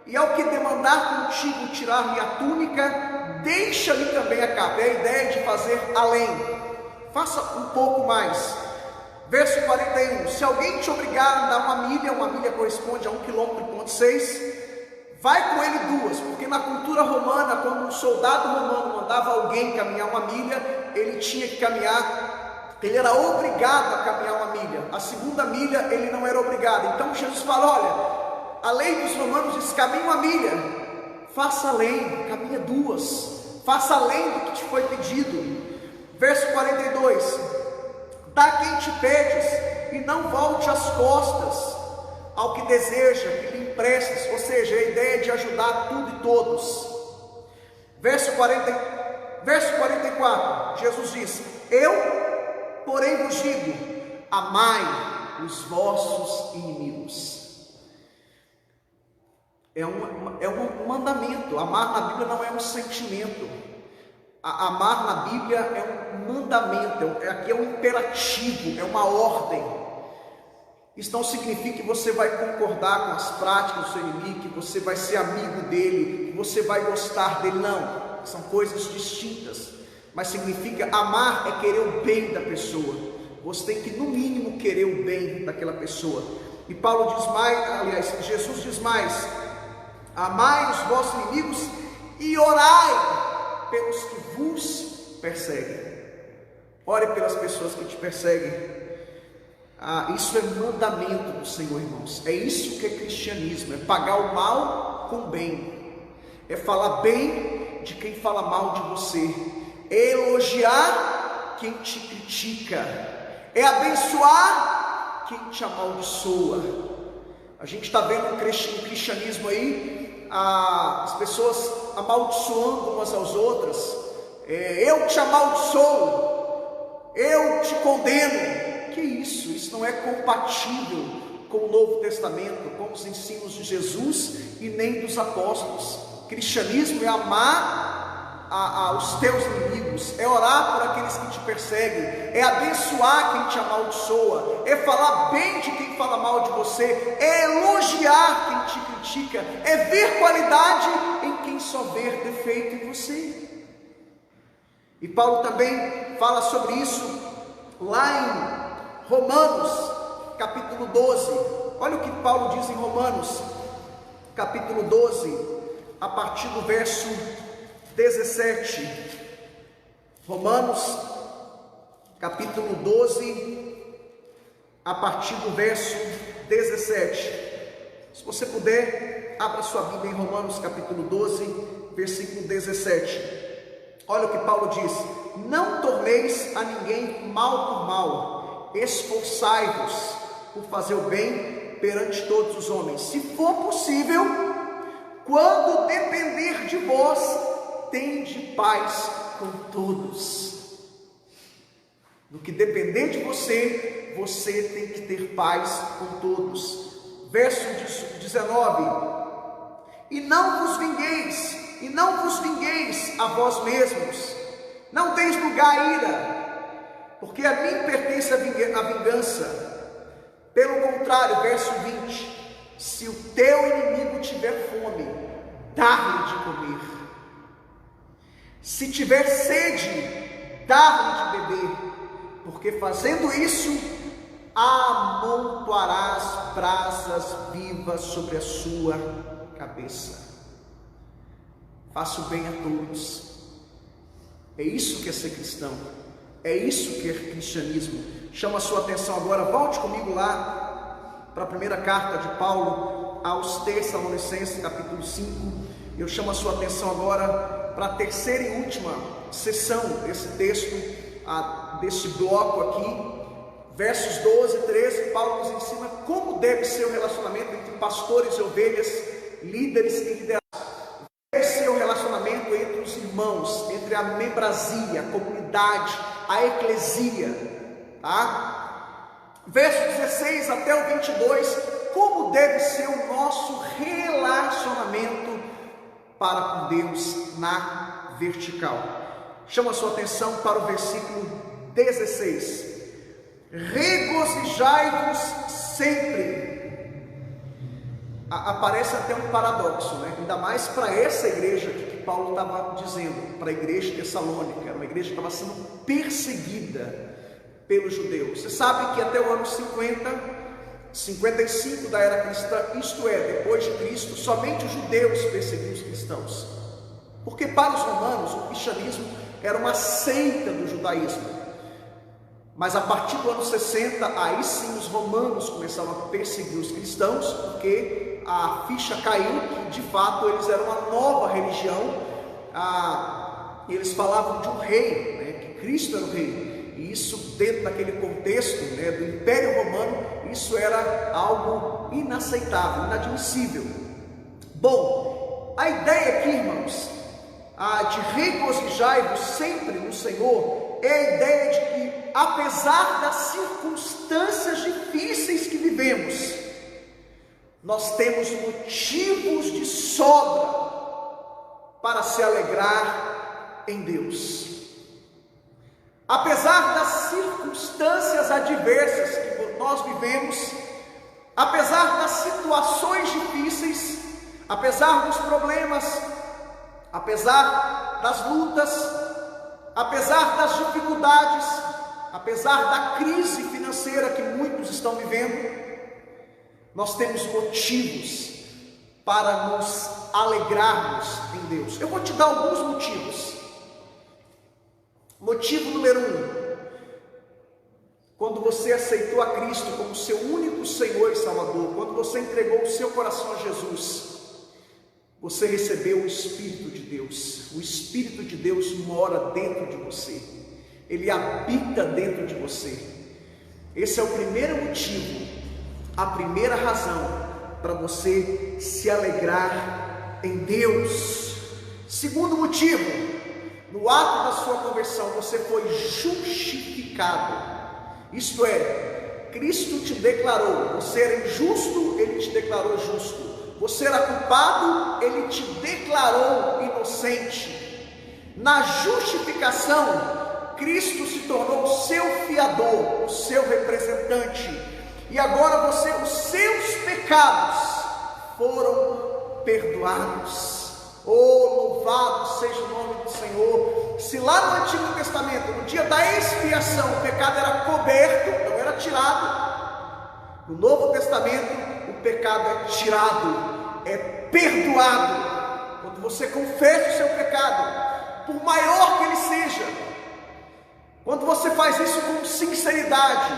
e ao que demandar contigo tirar-lhe a túnica, deixa-lhe também a capa. É a ideia de fazer além. Faça um pouco mais. Verso 41: se alguém te obrigar a dar uma milha corresponde a 1,6 km, vai com ele 2, porque na cultura romana, quando um soldado romano mandava alguém caminhar 1 milha, ele tinha que caminhar, ele era obrigado a caminhar 1 milha. A 2ª milha ele não era obrigado. Então Jesus fala: olha, a lei dos romanos diz: caminhe 1 milha, faça além, caminha 2, faça além do que te foi pedido. Verso 42: dá quem te pedes, e não volte as costas ao que deseja que lhe emprestes. Ou seja, a ideia de ajudar tudo e todos. Verso 44, Jesus diz: eu, porém, vos digo, amai os vossos inimigos. É um mandamento. Amar na Bíblia não é um sentimento. Amar na Bíblia é um mandamento, aqui é um imperativo, é uma ordem. Isso não significa que você vai concordar com as práticas do seu inimigo, que você vai ser amigo dele, que você vai gostar dele, não. São coisas distintas. Mas significa amar é querer o bem da pessoa. Você tem que no mínimo querer o bem daquela pessoa. E Paulo diz mais, aliás, Jesus diz mais: amai os vossos inimigos e orai pelos que vos perseguem. Ore pelas pessoas que te perseguem. Isso é mandamento do Senhor, irmãos. É isso que é cristianismo, é pagar o mal com o bem, é falar bem de quem fala mal de você, é elogiar quem te critica, é abençoar quem te amaldiçoa. A gente está vendo um cristianismo aí, as pessoas amaldiçoando umas às outras. Eu te amaldiçoo, eu te condeno. Que isso? Isso não é compatível com o Novo Testamento, com os ensinos de Jesus e nem dos apóstolos. Cristianismo é amar os teus inimigos, é orar por aqueles que te perseguem, é abençoar quem te amaldiçoa, é falar bem de quem fala mal de você, é elogiar quem te critica, é ver qualidade em quem só vê defeito em você. E Paulo também fala sobre isso lá em Romanos, capítulo 12. Olha o que Paulo diz em Romanos, capítulo 12, a partir do verso 17. Romanos, capítulo 12, a partir do verso 17. Se você puder, abra sua Bíblia em Romanos, capítulo 12, versículo 17. Olha o que Paulo diz: não torneis a ninguém mal por mal, esforçai-vos por fazer o bem perante todos os homens. Se for possível, quando depender de vós, tende paz com todos. No que depender de você, você tem que ter paz com todos. Verso 19: e não vos vingueis a vós mesmos, não deis lugar à ira, porque a mim pertence a vingança. Pelo contrário, verso 20: se o teu inimigo tiver fome, dá-lhe de comer. Se tiver sede, dá-lhe de beber, porque fazendo isso, amontoarás brasas vivas sobre a sua cabeça. Faça o bem a todos. É isso que é ser cristão. É isso que é cristianismo. Chama a sua atenção agora, volte comigo lá para a primeira carta de Paulo aos Tessalonicenses, capítulo 5. Eu chamo a sua atenção agora para a terceira e última sessão desse texto, deste bloco aqui, versos 12 e 13. Paulo nos ensina como deve ser o relacionamento entre pastores e ovelhas, líderes e liderados. Deve ser o relacionamento entre os irmãos, entre a membrazia, a comunidade, a eclesia, tá? Verso 16 até o 22, como deve ser o nosso relacionamento para com Deus na vertical. Chama a sua atenção para o versículo 16: regozijai-vos sempre. Aparece até um paradoxo, né? Ainda mais para essa igreja que Paulo estava dizendo, para a igreja de Tessalônica. Era uma igreja que estava sendo perseguida pelos judeus. Você sabe que até o ano 55 da era cristã, isto é, depois de Cristo, somente os judeus perseguiam os cristãos, porque para os romanos o cristianismo era uma seita do judaísmo. Mas a partir do ano 60, aí sim os romanos começaram a perseguir os cristãos, porque a ficha caiu que de fato eles eram uma nova religião. E eles falavam de um rei, né, que Cristo era o rei, e isso dentro daquele contexto, né, do Império Romano, isso era algo inaceitável, inadmissível. Bom, a ideia aqui, irmãos, de regozijai-vos sempre no Senhor, é a ideia de que, apesar das circunstâncias difíceis que vivemos, nós temos motivos de sobra para se alegrar em Deus. Apesar das circunstâncias adversas que nós vivemos, apesar das situações difíceis, apesar dos problemas, apesar das lutas, apesar das dificuldades, apesar da crise financeira que muitos estão vivendo, nós temos motivos para nos alegrarmos em Deus. Eu vou te dar alguns motivos. Motivo número 1: quando você aceitou a Cristo como seu único Senhor e Salvador, quando você entregou o seu coração a Jesus, você recebeu o Espírito de Deus. O Espírito de Deus mora dentro de você. Ele habita dentro de você. Esse é o primeiro motivo, a primeira razão para você se alegrar em Deus. Segundo motivo: no ato da sua conversão você foi justificado. Isto é, Cristo te declarou. Você era injusto, Ele te declarou justo. Você era culpado, Ele te declarou inocente. Na justificação, Cristo se tornou o seu fiador, o seu representante. E agora os seus pecados foram perdoados. Oh, louvado seja o nome do Senhor. Se lá no Antigo Testamento, no dia da expiação, o pecado era coberto, não era tirado, no Novo Testamento o pecado é tirado, é perdoado. Quando você confessa o seu pecado, por maior que ele seja, quando você faz isso com sinceridade,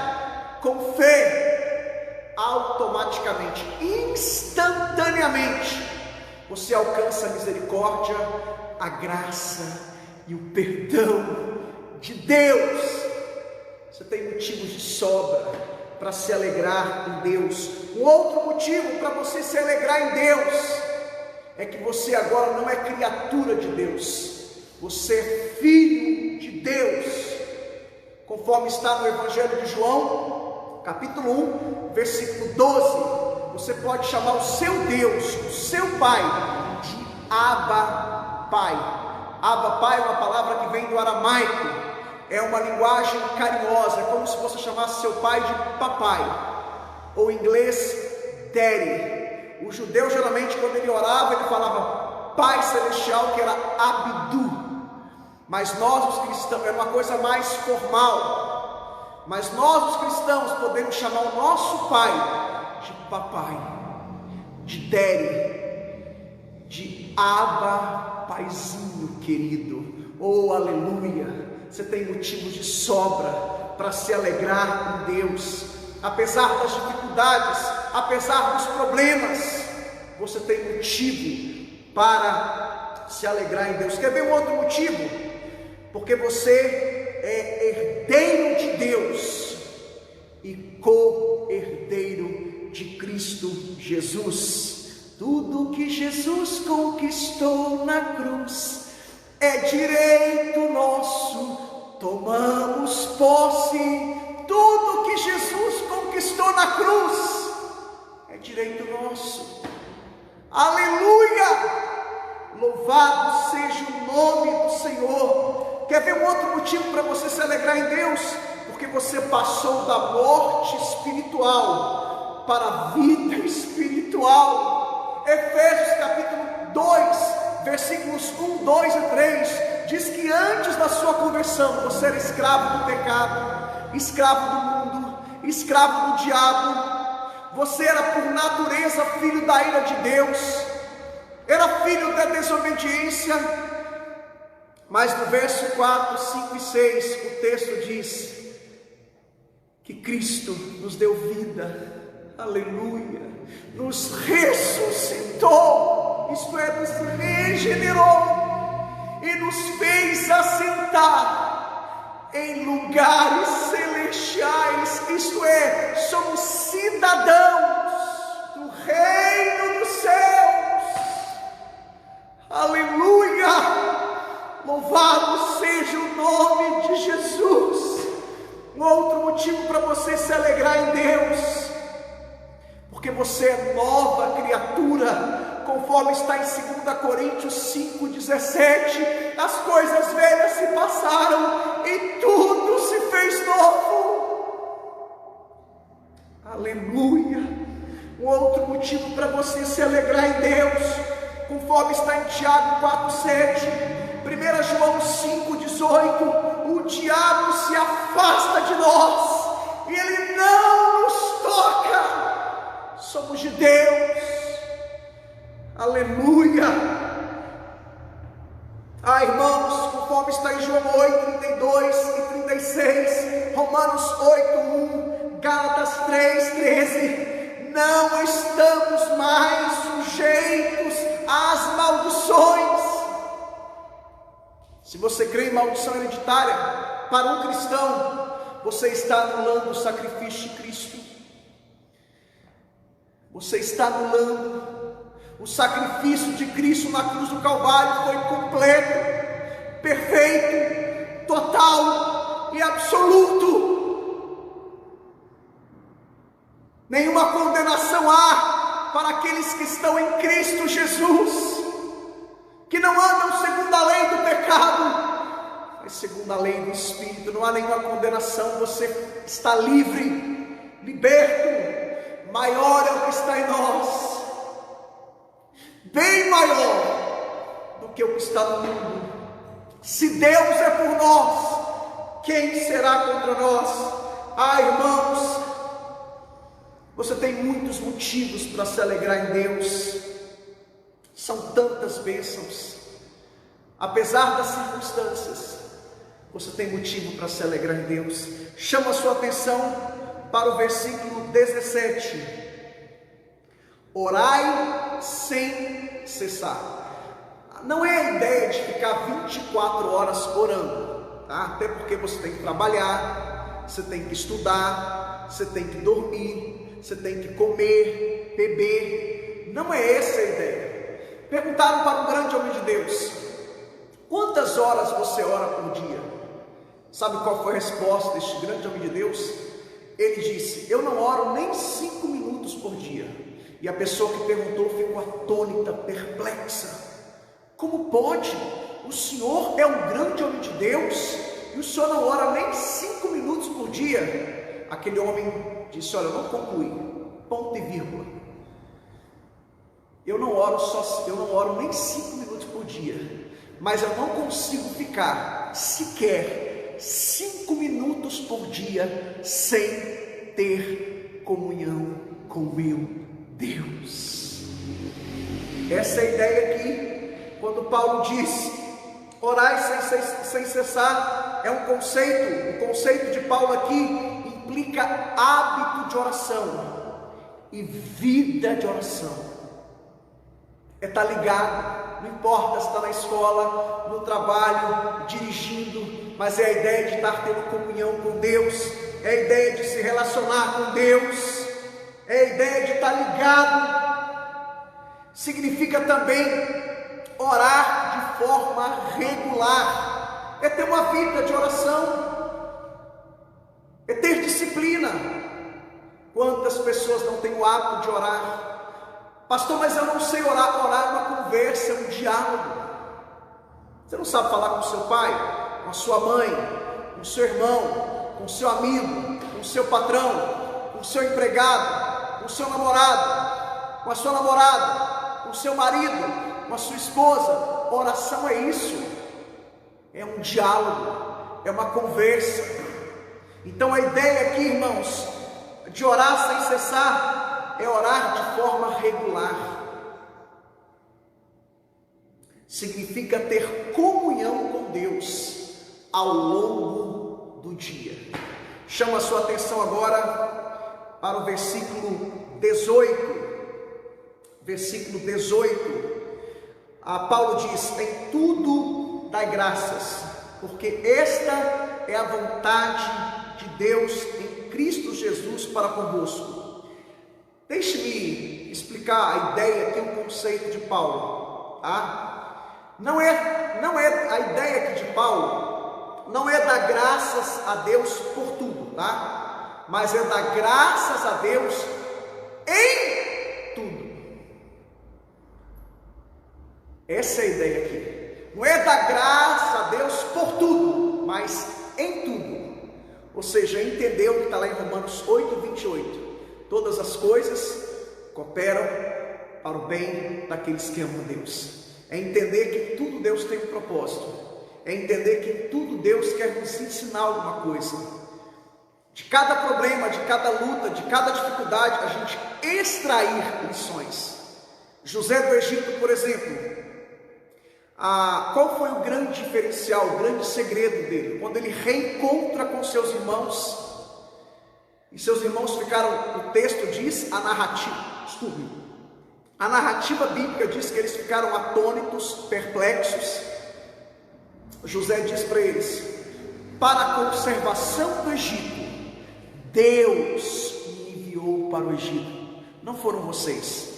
com fé, automaticamente, instantaneamente, você alcança a misericórdia, a graça e o perdão de Deus. Você tem motivos de sobra para se alegrar em Deus. Um outro motivo para você se alegrar em Deus é que você agora não é criatura de Deus, você é filho de Deus. Conforme está no Evangelho de João, capítulo 1, versículo 12. Você pode chamar o seu Deus, o seu Pai, de Abba Pai. Abba Pai é uma palavra que vem do aramaico, é uma linguagem carinhosa, é como se você chamasse seu pai de papai, ou em inglês, daddy. O judeu geralmente, quando ele orava, ele falava Pai Celestial, que era Abdu. Mas nós os cristãos, era uma coisa mais formal, mas nós os cristãos podemos chamar o nosso Pai de papai, de daddy, de Abba, paizinho querido. Oh, aleluia! Você tem motivos de sobra para se alegrar com Deus, apesar das dificuldades, apesar dos problemas, você tem motivo para se alegrar em Deus. Quer ver um outro motivo? Porque você é herdeiro de Deus e co-herdeiro de Cristo Jesus. Tudo que Jesus conquistou na cruz é direito nosso, tomamos posse. Tudo que Jesus conquistou na cruz é direito nosso. Aleluia! Louvado seja o nome do Senhor. Quer ver um outro motivo para você se alegrar em Deus? Porque você passou da morte espiritual para a vida espiritual. Efésios capítulo 2, versículos 1, 2 e 3, diz que antes da sua conversão, você era escravo do pecado, escravo do mundo, escravo do diabo. Você era por natureza filho da ira de Deus, era filho da desobediência. Mas no verso 4, 5 e 6, o texto diz que Cristo nos deu vida, aleluia, nos ressuscitou, isto é, nos regenerou e nos fez assentar em lugares celestiais, isto é, somos cidadãos do reino dos céus, aleluia, louvado seja o nome de Jesus. Um outro motivo para você se alegrar em Deus, porque você é nova criatura, conforme está em 2 Coríntios 5,17, as coisas velhas se passaram e tudo se fez novo. Aleluia! Um outro motivo para você se alegrar em Deus, conforme está em Tiago 4,7, 1 João 5,18, o diabo se afasta de nós e ele não nos toca, somos de Deus, aleluia. Irmãos, conforme está em João 8, 32 e 36, Romanos 8, 1, Gálatas 3, 13, não estamos mais sujeitos às maldições. Se você crê em maldição hereditária, para um cristão, você está anulando o sacrifício de Cristo. Você está anulando o sacrifício de Cristo na cruz do Calvário. Foi completo, perfeito, total e absoluto. Nenhuma condenação há para aqueles que estão em Cristo Jesus, que não andam segundo a lei do pecado, mas segundo a lei do Espírito. Não há nenhuma condenação, você está livre, liberto. Maior é o que está em nós, bem maior do que o que está no mundo. Se Deus é por nós, quem será contra nós? Irmãos, você tem muitos motivos para se alegrar em Deus. São tantas bênçãos, apesar das circunstâncias, você tem motivo para se alegrar em Deus. Chama a sua atenção para o versículo 17: orai sem cessar. Não é a ideia de ficar 24 horas orando, tá? Até porque você tem que trabalhar, você tem que estudar, você tem que dormir, você tem que comer, beber. Não é essa a ideia. Perguntaram para um grande homem de Deus: quantas horas você ora por dia? Sabe qual foi a resposta deste grande homem de Deus? Ele disse: eu não oro nem 5 minutos por dia. E a pessoa que perguntou ficou atônita, perplexa. Como pode? O senhor é um grande homem de Deus e o senhor não ora nem 5 minutos por dia. Aquele homem disse: olha, eu não concluí, ponto e vírgula. Eu não oro nem 5 minutos por dia, mas eu não consigo ficar sequer 5 minutos por dia sem ter comunhão com o meu Deus. Essa é a ideia aqui, quando Paulo diz: orai sem cessar, é um conceito. O conceito de Paulo aqui implica hábito de oração e vida de oração. É estar ligado, não importa se está na escola, no trabalho, dirigindo, mas é a ideia de estar tendo comunhão com Deus, é a ideia de se relacionar com Deus, é a ideia de estar ligado. Significa também orar de forma regular, é ter uma vida de oração, é ter disciplina. Quantas pessoas não têm o hábito de orar? Pastor, mas eu não sei orar. Orar é uma conversa, é um diálogo. Você não sabe falar com o seu pai, com a sua mãe, com o seu irmão, com o seu amigo, com o seu patrão, com o seu empregado, com o seu namorado, com a sua namorada, com o seu marido, com a sua esposa. Oração é isso, é um diálogo, é uma conversa. Então a ideia aqui, irmãos, de orar sem cessar, é orar de forma regular. Significa ter comunhão com Deus ao longo do dia. Chamo a sua atenção agora para o versículo 18. Versículo 18. Paulo diz: em tudo dai graças, porque esta é a vontade de Deus em Cristo Jesus para convosco. Deixe-me explicar a ideia aqui, o conceito de Paulo, tá? Não é a ideia aqui de Paulo, não é dar graças a Deus por tudo, tá? Mas é dar graças a Deus em tudo. Essa é a ideia aqui. Não é dar graças a Deus por tudo, mas em tudo. Ou seja, entender o que está lá em Romanos 8:28. Todas as coisas cooperam para o bem daqueles que amam Deus. É entender que em tudo Deus tem um propósito. É entender que em tudo Deus quer nos ensinar alguma coisa. De cada problema, de cada luta, de cada dificuldade, a gente extrair lições. José do Egito, por exemplo, qual foi o grande diferencial, o grande segredo dele? Quando ele reencontra com seus irmãos, e seus irmãos ficaram, o texto diz, a narrativa bíblica diz que eles ficaram atônitos, perplexos. José diz para eles: para a conservação do Egito, Deus me enviou para o Egito. Não foram vocês.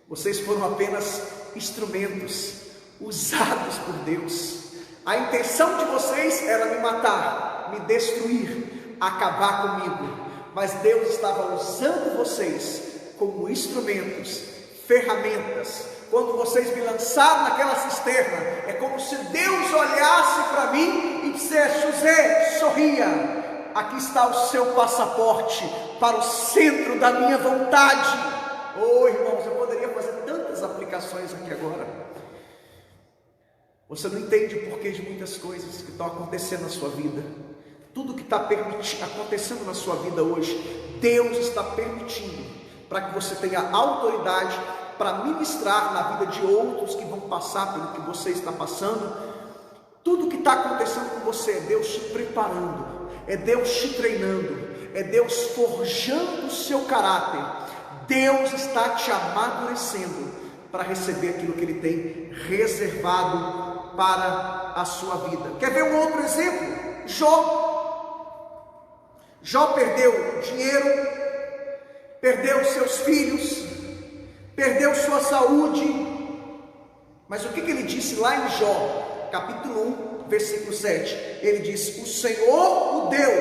Vocês foram apenas instrumentos usados por Deus. A intenção de vocês era me matar, me destruir, acabar comigo. Mas Deus estava usando vocês como instrumentos, ferramentas. Quando vocês me lançaram naquela cisterna, é como se Deus olhasse para mim e dissesse: José, sorria, aqui está o seu passaporte para o centro da minha vontade. Oh, irmãos, eu poderia fazer tantas aplicações aqui agora. Você não entende o porquê de muitas coisas que estão acontecendo na sua vida. Tudo que está acontecendo na sua vida hoje, Deus está permitindo para que você tenha autoridade para ministrar na vida de outros que vão passar pelo que você está passando. Tudo que está acontecendo com você é Deus te preparando, é Deus te treinando, é Deus forjando o seu caráter. Deus está te amadurecendo para receber aquilo que Ele tem reservado para a sua vida. Quer ver um outro exemplo? Jó perdeu dinheiro, perdeu seus filhos, perdeu sua saúde, mas o que ele disse lá em Jó, capítulo 1, versículo 7? Ele disse: o Senhor o deu,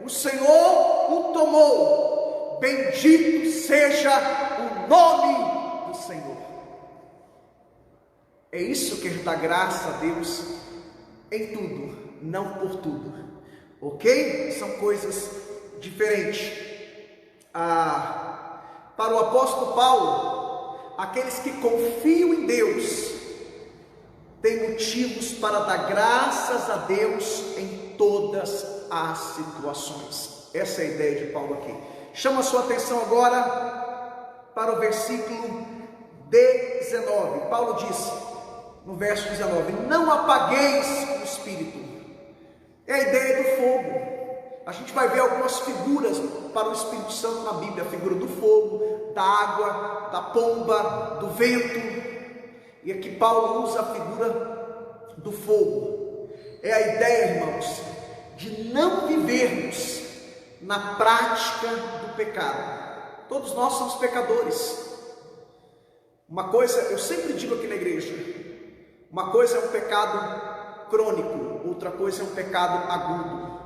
o Senhor o tomou. Bendito seja o nome do Senhor. É isso que dá graça a Deus em tudo, não por tudo, ok? São coisas diferentes. Para o apóstolo Paulo, aqueles que confiam em Deus têm motivos para dar graças a Deus em todas as situações. Essa é a ideia de Paulo aqui. Chama a sua atenção agora para o versículo 19. Paulo disse, no verso 19, não apagueis o Espírito. É a ideia do fogo. A gente vai ver algumas figuras para o Espírito Santo na Bíblia. A figura do fogo, da água, da pomba, do vento. E aqui Paulo usa a figura do fogo. É a ideia, irmãos, de não vivermos na prática do pecado. Todos nós somos pecadores. Uma coisa, eu sempre digo aqui na igreja, uma coisa é um pecado crônico, outra coisa é um pecado agudo.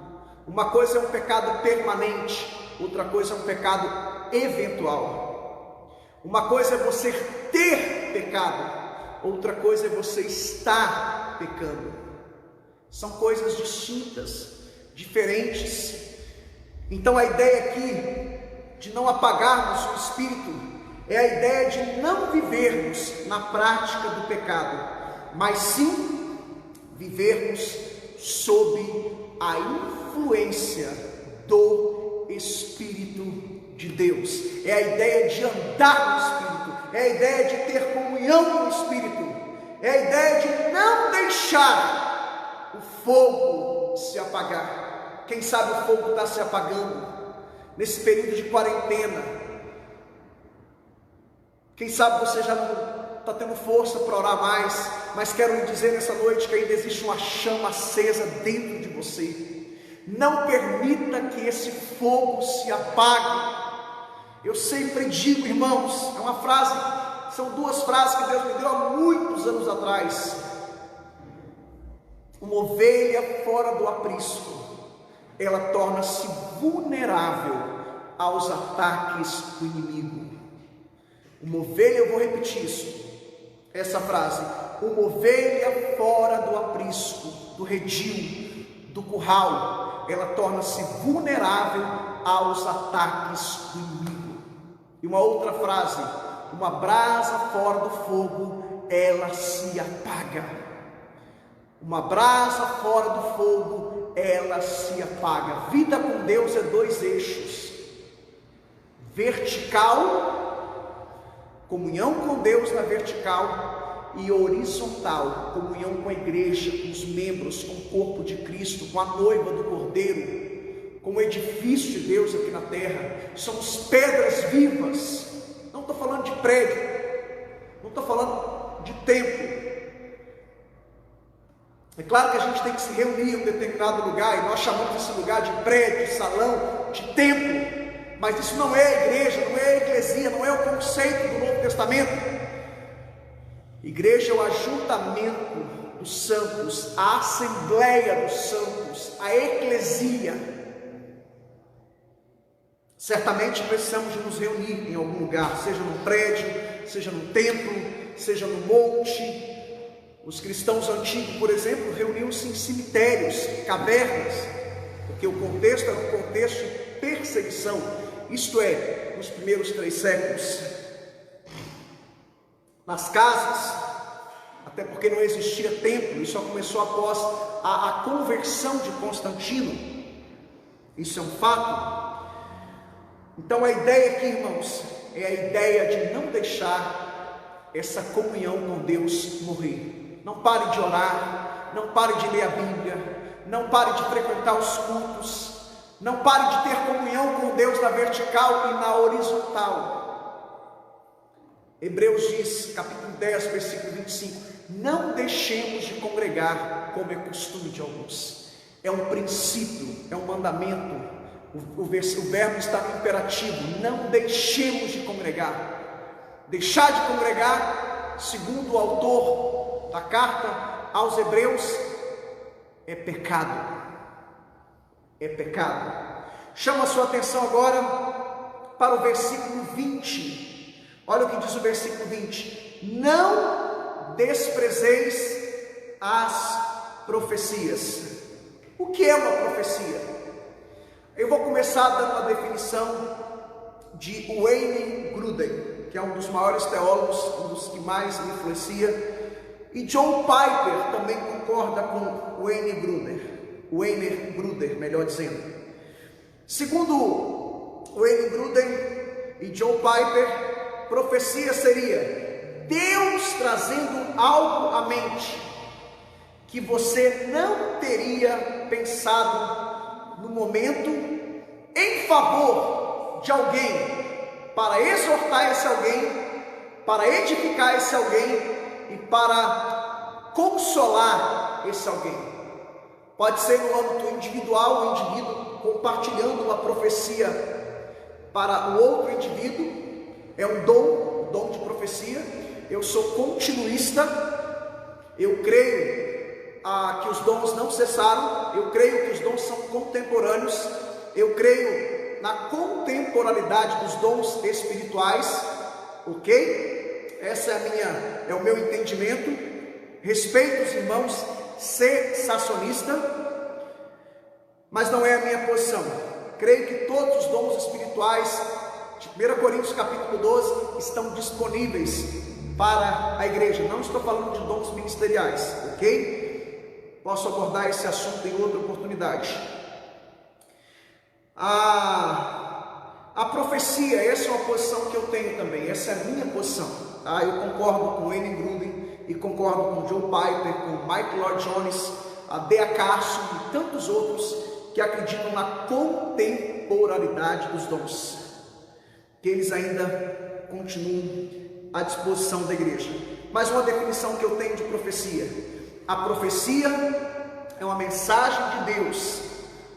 Uma coisa é um pecado permanente, outra coisa é um pecado eventual. Uma coisa é você ter pecado, outra coisa é você estar pecando. São coisas distintas, diferentes. Então a ideia aqui de não apagarmos o Espírito é a ideia de não vivermos na prática do pecado, mas sim vivermos sob a influência do Espírito de Deus. É a ideia de andar no Espírito, é a ideia de ter comunhão com o Espírito, é a ideia de não deixar o fogo se apagar. Quem sabe o fogo está se apagando nesse período de quarentena. Quem sabe você já não está tendo força para orar mais, mas quero lhe dizer nessa noite que ainda existe uma chama acesa dentro de você. Não permita que esse fogo se apague. Eu sempre digo, irmãos, é uma frase, são duas frases que Deus me deu há muitos anos atrás. Uma ovelha fora do aprisco, ela torna-se vulnerável aos ataques do inimigo. Uma ovelha, eu vou repetir isso, essa frase, uma ovelha fora do aprisco, do redil, do curral, ela torna-se vulnerável aos ataques do inimigo. E uma outra frase, uma brasa fora do fogo, ela se apaga. Uma brasa fora do fogo, ela se apaga. Vida com Deus é dois eixos: vertical, comunhão com Deus na vertical, e horizontal, comunhão com a igreja, com os membros, com o corpo de Cristo, com a noiva do Cordeiro, com o edifício de Deus aqui na terra. Somos pedras vivas. Não estou falando de prédio, não estou falando de templo. É claro que a gente tem que se reunir em um determinado lugar, e nós chamamos esse lugar de prédio, de salão, de templo, mas isso não é a igreja, não é a eclesia, não é o conceito do Novo Testamento. Igreja é o ajuntamento dos santos, a assembleia dos santos, a eclesia. Certamente precisamos de nos reunir em algum lugar, seja num prédio, seja num templo, seja no monte. Os cristãos antigos, por exemplo, reuniam-se em cemitérios, cavernas, porque o contexto era um contexto de perseguição, isto é, nos primeiros 3 séculos. Nas casas, até porque não existia templo, isso só começou após a conversão de Constantino, isso é um fato. Então a ideia aqui, irmãos, é a ideia de não deixar essa comunhão com Deus morrer. Não pare de orar, não pare de ler a Bíblia, não pare de frequentar os cultos, não pare de ter comunhão com Deus na vertical e na horizontal. Hebreus diz, capítulo 10, versículo 25, não deixemos de congregar como é costume de alguns. É um princípio, é um mandamento, o verbo está no imperativo, não deixemos de congregar. Deixar de congregar, segundo o autor da carta aos Hebreus, é pecado. É pecado. Chamo a sua atenção agora para o versículo 20. Olha o que diz o versículo 20: não desprezeis as profecias. O que é uma profecia? Eu vou começar dando uma definição de Wayne Grudem, que é um dos maiores teólogos, um dos que mais me influencia, e John Piper também concorda com Wayne Grudem, melhor dizendo. Segundo Wayne Grudem e John Piper, profecia seria Deus trazendo algo à mente que você não teria pensado no momento, em favor de alguém, para exortar esse alguém, para edificar esse alguém e para consolar esse alguém. Pode ser no âmbito individual, o indivíduo compartilhando uma profecia para o outro indivíduo, é um dom, o dom de profecia. Eu sou continuista, eu creio que os dons não cessaram, eu creio que os dons são contemporâneos, eu creio na contemporaneidade dos dons espirituais, ok? Essa é o meu entendimento. Respeito os irmãos cessacionista, mas não é a minha posição. Creio que todos os dons espirituais de 1 Coríntios capítulo 12 estão disponíveis para a igreja. Não estou falando de dons ministeriais, ok? Posso abordar esse assunto em outra oportunidade. A profecia, essa é uma posição que eu tenho também, essa é a minha posição. Eu concordo com Wayne Grudem e concordo com Joe Piper, com Mike Lloyd Jones, a D.A. Carson e tantos outros que acreditam na contemporaneidade dos dons, que eles ainda continuam à disposição da igreja. Mas uma definição que eu tenho de profecia: a profecia é uma mensagem de Deus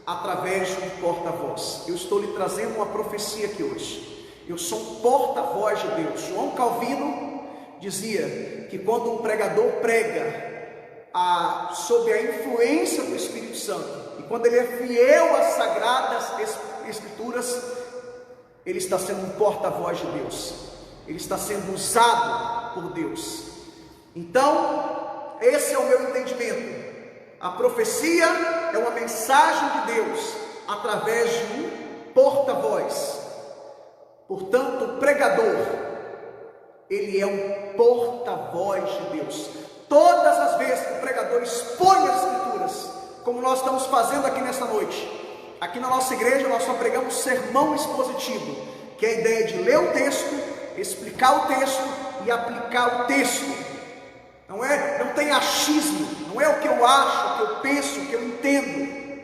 através de um porta-voz. Eu estou lhe trazendo uma profecia aqui hoje. Eu sou um porta-voz de Deus. João Calvino dizia que quando um pregador prega sob a influência do Espírito Santo, e quando ele é fiel às sagradas escrituras, ele está sendo um porta-voz de Deus, ele está sendo usado por Deus. Então, esse é o meu entendimento. A profecia é uma mensagem de Deus através de um porta-voz. Portanto, o pregador, ele é um porta-voz de Deus. Todas as vezes que o pregador expõe as escrituras, como nós estamos fazendo aqui nesta noite, aqui na nossa igreja nós só pregamos sermão expositivo, que é a ideia de ler o texto, explicar o texto e aplicar o texto. Não tem achismo, não é o que eu acho, o que eu penso, o que eu entendo.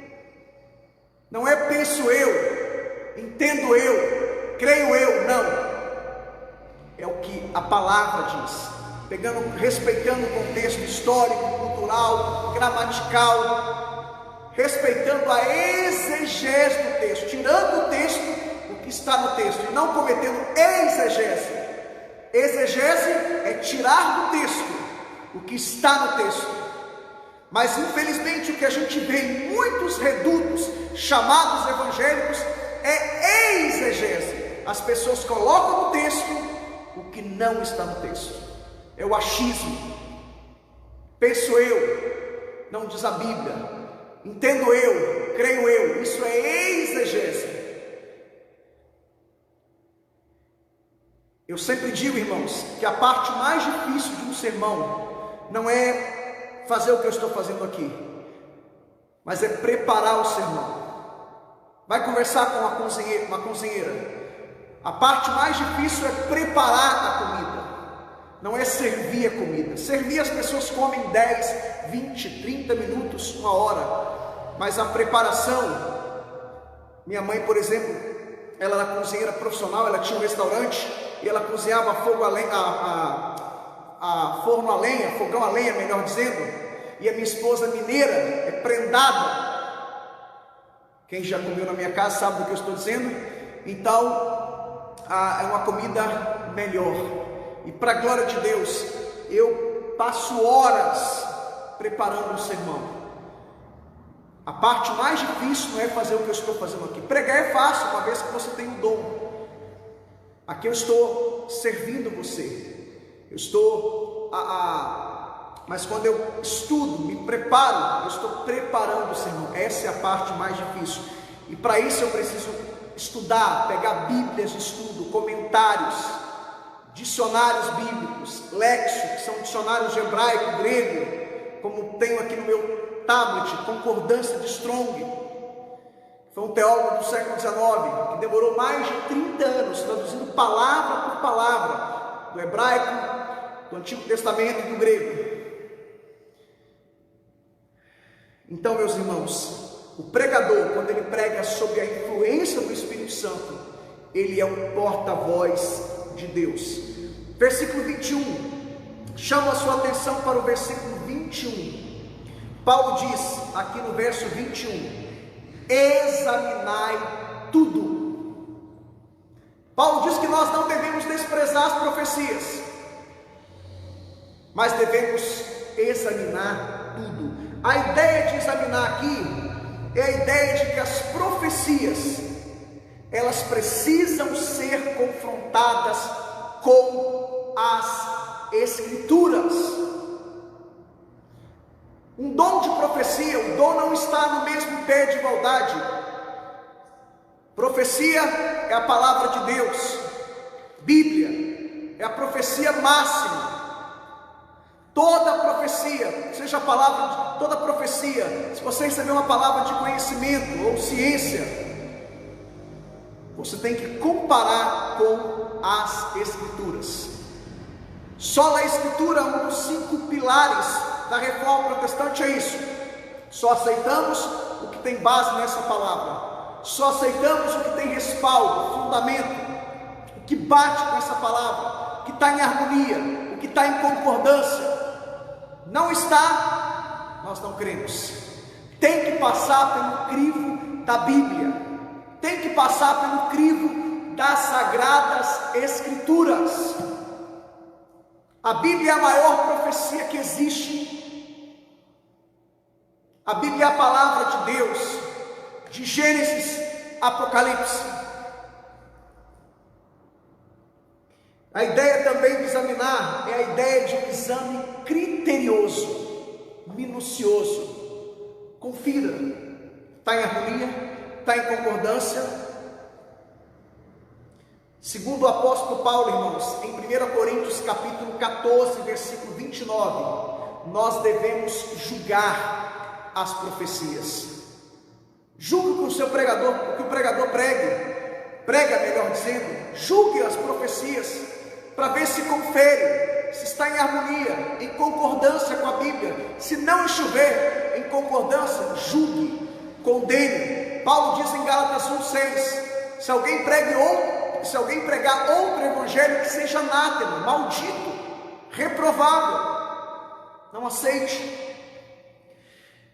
Não é penso eu, entendo eu, creio eu, não. É o que a palavra diz, respeitando o contexto histórico, cultural, gramatical, respeitando a exegese do texto, tirando do texto o que está no texto e não cometendo exegese. Exegese é tirar do texto o que está no texto. Mas infelizmente o que a gente vê em muitos redutos chamados evangélicos é exegese. As pessoas colocam no texto o que não está no texto. É o achismo. Penso eu, não diz a Bíblia. Entendo eu, creio eu. Isso é exegese. Eu sempre digo, irmãos, que a parte mais difícil de um sermão não é fazer o que eu estou fazendo aqui, mas é preparar o sermão. Vai conversar com uma cozinheira. A parte mais difícil é preparar a comida, não é servir a comida. Servir, as pessoas comem 10, 20, 30 minutos, 1 hora, mas a preparação, minha mãe, por exemplo, ela era cozinheira profissional, ela tinha um restaurante e ela cozinhava fogo a lenha, forno a lenha, fogão a lenha, melhor dizendo. E a minha esposa mineira é prendada. Quem já comeu na minha casa sabe do que eu estou dizendo. Então é uma comida melhor. E para a glória de Deus, eu passo horas preparando um sermão. A parte mais difícil não é fazer o que eu estou fazendo aqui. Pregar é fácil, uma vez que você tem um dom. Aqui eu estou servindo você. Eu estou mas quando eu estudo, me preparo, eu estou preparando o sermão. Essa é a parte mais difícil. E para isso eu preciso estudar, pegar bíblias de estudo, comentários, dicionários bíblicos, léxico, que são dicionários de hebraico, grego, como tenho aqui no meu tablet, concordância de Strong. Foi um teólogo do século XIX, que demorou mais de 30 anos, traduzindo palavra por palavra, do hebraico, do Antigo Testamento e do grego. Então, meus irmãos, o pregador, quando ele prega sobre a influência do Espírito Santo, ele é um porta-voz de Deus. Versículo 21, chama a sua atenção para o versículo 21. Paulo diz, aqui no verso 21, examinai tudo. Paulo diz que nós não devemos desprezar as profecias, mas devemos examinar tudo. A ideia de examinar aqui é a ideia de que as profecias, elas precisam ser confrontadas com as Escrituras. Um dom de profecia, o dom não está no mesmo pé de igualdade. Profecia é a palavra de Deus. Bíblia é a profecia máxima. Toda profecia, seja a palavra, toda profecia, se você receber uma palavra de conhecimento ou ciência, você tem que comparar com as Escrituras. Só a Escritura, um dos 5 pilares da reforma protestante é isso. Só aceitamos o que tem base nessa palavra. Só aceitamos o que tem respaldo, fundamento, o que bate com essa palavra, o que está em harmonia, o que está em concordância. Não está, nós não cremos. Tem que passar pelo crivo da Bíblia, tem que passar pelo crivo das Sagradas Escrituras. A Bíblia é a maior profecia que existe. A Bíblia é a palavra de Deus, de Gênesis a Apocalipse. A ideia também de examinar é a ideia de um exame criterioso, minucioso. Confira, está em harmonia, está em concordância. Segundo o apóstolo Paulo, irmãos, em 1 Coríntios capítulo 14, versículo 29, nós devemos julgar as profecias. Julgue com o seu pregador, o que o pregador prega melhor dizendo, julgue as profecias, para ver se confere, se está em harmonia, em concordância com a Bíblia. Se não estiver em concordância, julgue, condene. Paulo diz em Gálatas 1,6, se alguém pregar outro evangelho, que seja anátema, maldito, reprovável, não aceite.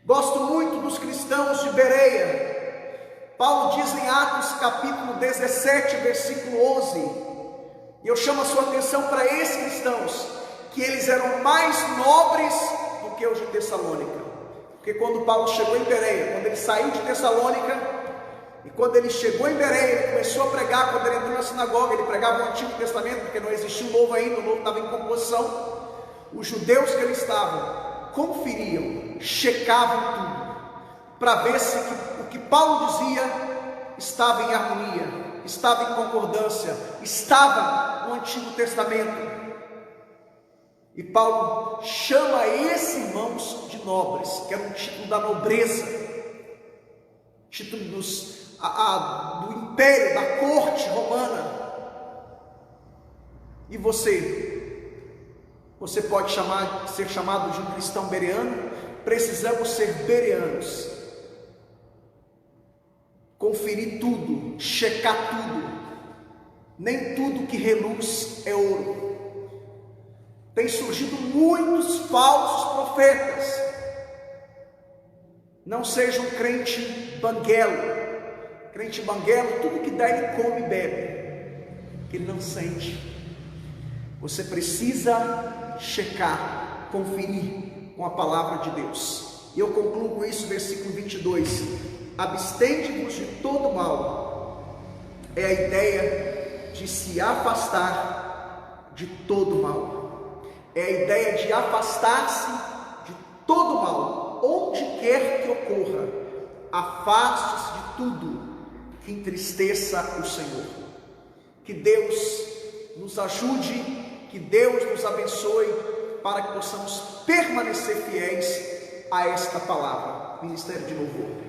Gosto muito dos cristãos de Bereia. Paulo diz em Atos capítulo 17, versículo 11, e eu chamo a sua atenção para esses cristãos, que eles eram mais nobres do que os de Tessalônica. Porque quando Paulo chegou em Bereia, quando ele saiu de Tessalônica, e quando ele chegou em Bereia, ele começou a pregar. Quando ele entrou na sinagoga, ele pregava o Antigo Testamento, porque não existia o Novo ainda, o Novo estava em composição. Os judeus que ali estavam, conferiam, checavam tudo, para ver se o que Paulo dizia estava em harmonia, estava em concordância, estava no Antigo Testamento. E Paulo chama esses irmãos de nobres, que era um título da nobreza, título do império, da corte romana. E você pode ser chamado de um cristão bereano. Precisamos ser bereanos, conferir tudo, checar tudo. Nem tudo que reluz é ouro. Tem surgido muitos falsos profetas. Não seja um crente banguelo. Crente banguelo, tudo que dá ele come e bebe, que ele não sente. Você precisa checar, conferir com a palavra de Deus. E eu concluo com isso, versículo 22. Abstende-vos de todo mal. É a ideia de se afastar de todo mal. É a ideia de afastar-se de todo mal. Onde quer que ocorra, afaste-se de tudo que entristeça o Senhor. Que Deus nos ajude, que Deus nos abençoe, para que possamos permanecer fiéis a esta palavra. Ministério de Louvor.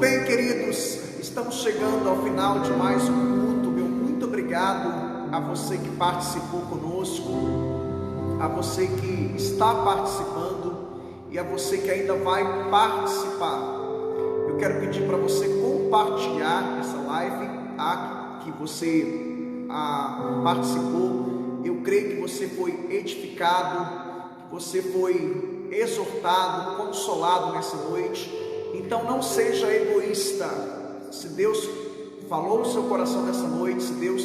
bem, queridos, estamos chegando ao final de mais um culto. Meu muito obrigado a você que participou conosco, a você que está participando e a você que ainda vai participar. Eu quero pedir para você compartilhar essa live, tá? Que você participou. Eu creio que você foi edificado, que você foi exortado, consolado nessa noite. Então não seja egoísta. Se Deus falou no seu coração nessa noite, se Deus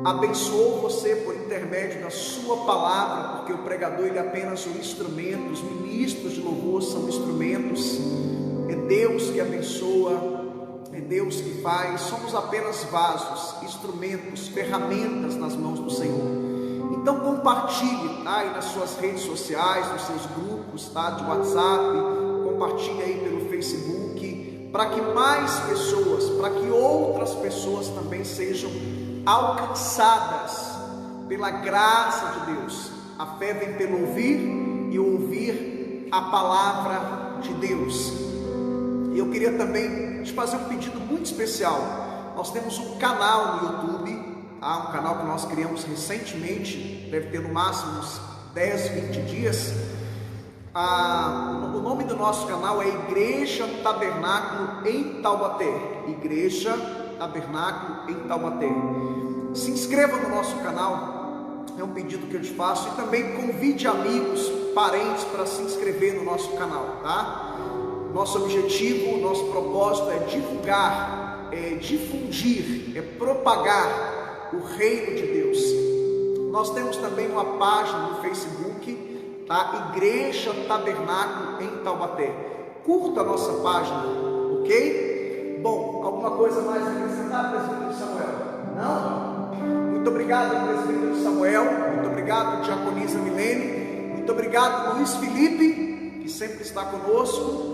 abençoou você por intermédio da sua palavra, porque o pregador ele é apenas um instrumento, os ministros de louvor são instrumentos, é Deus que abençoa, é Deus que faz, somos apenas vasos, instrumentos, ferramentas nas mãos do Senhor. Então compartilhe, tá? Aí nas suas redes sociais, nos seus grupos, tá? De WhatsApp, compartilhe aí pelo Facebook, para que mais pessoas, para que outras pessoas também sejam alcançadas pela graça de Deus. A fé vem pelo ouvir e ouvir a palavra de Deus. Eu queria também te fazer um pedido muito especial. Nós temos um canal no YouTube, um canal que nós criamos recentemente, deve ter no máximo uns 10, 20 dias. O nome do nosso canal é Igreja Tabernáculo em Taubaté. Igreja Tabernáculo em Taubaté. Se inscreva no nosso canal, é um pedido que eu te faço, e também convide amigos, parentes para se inscrever no nosso canal, tá? Nosso objetivo, nosso propósito é divulgar, é difundir, é propagar o reino de Deus. Nós temos também uma página no Facebook, tá? Igreja Tabernáculo em Taubaté. Curta a nossa página, ok? Bom, alguma coisa mais a acrescentar, presbítero Samuel? Não? Muito obrigado, presbítero Samuel. Muito obrigado, diaconisa Milene. Muito obrigado, Luiz Felipe, que sempre está conosco.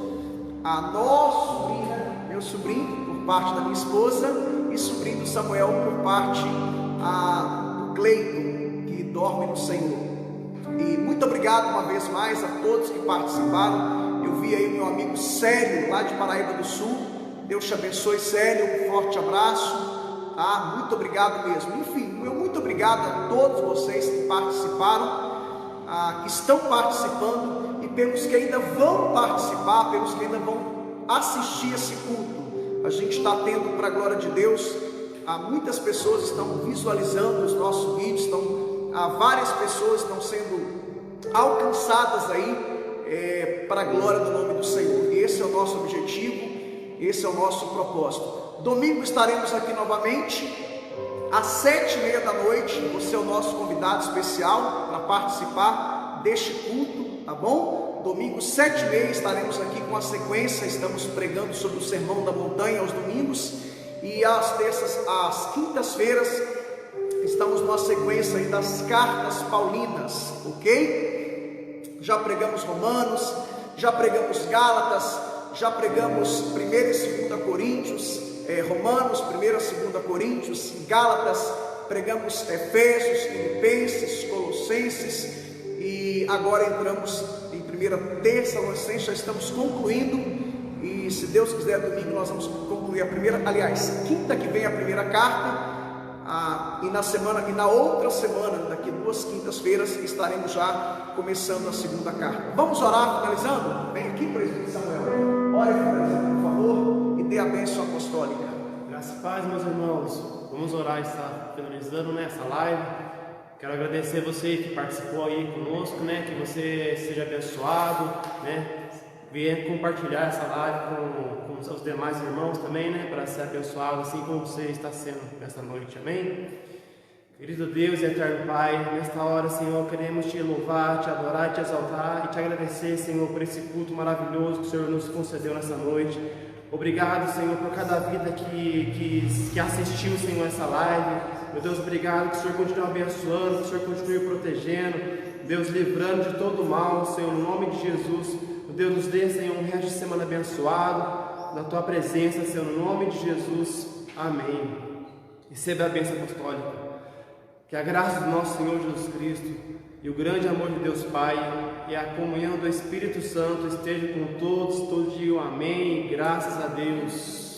A nossa sobrinha, meu sobrinho, por parte da minha esposa, e sobrinho do Samuel, por parte do Cleiton, que dorme no Senhor. E muito obrigado uma vez mais a todos que participaram. Eu vi aí o meu amigo Célio, lá de Paraíba do Sul. Deus te abençoe, Célio, um forte abraço, tá? Muito obrigado mesmo. Enfim, meu muito obrigado a todos vocês que participaram, que estão participando, e pelos que ainda vão participar, pelos que ainda vão assistir esse culto. A gente está tendo, para a glória de Deus, muitas pessoas estão visualizando os nossos vídeos, várias pessoas estão sendo alcançadas aí, para a glória do nome do Senhor. E esse é o nosso objetivo, esse é o nosso propósito. Domingo estaremos aqui novamente, às 7h30 da noite. Você é o nosso convidado especial para participar deste culto, tá bom? Domingo 7h30 estaremos aqui com a sequência. Estamos pregando sobre o Sermão da Montanha aos domingos, e às quintas-feiras estamos numa sequência aí das cartas paulinas, ok? Já pregamos Romanos, já pregamos Gálatas, já pregamos 1 e 2 Coríntios, Romanos, 1 e 2 Coríntios, Gálatas, pregamos Efésios, Filipenses, Colossenses, e agora entramos em 1 Tessalonicenses. Já estamos concluindo, e se Deus quiser, domingo nós vamos concluir a primeira, aliás, quinta que vem a primeira carta, e na outra semana, daqui 2 quintas-feiras, estaremos já começando a segunda carta. Vamos orar, finalizando? Vem aqui, presbítero Samuel, ore finalizando, por favor, e dê a bênção apostólica. Graças e paz, meus irmãos. Vamos orar e estar finalizando essa live. Quero agradecer você que participou aí conosco, né? Que você seja abençoado, né? Venha compartilhar essa live com os seus demais irmãos também, né? Para ser abençoado assim como você está sendo nesta noite, amém? Querido Deus e eterno Pai, nesta hora, Senhor, queremos te louvar, te adorar, te exaltar e te agradecer, Senhor, por esse culto maravilhoso que o Senhor nos concedeu nessa noite. Obrigado, Senhor, por cada vida que assistiu, Senhor, essa live. Meu Deus, obrigado que o Senhor continue abençoando, que o Senhor continue protegendo, Deus, livrando de todo mal, Senhor, no nome de Jesus. Meu Deus, nos dê, Senhor, um resto de semana abençoado, na Tua presença, Senhor, no nome de Jesus. Amém. Receba a bênção apostólica. Que a graça do nosso Senhor Jesus Cristo e o grande amor de Deus Pai e a comunhão do Espírito Santo esteja com todos digam amém, graças a Deus.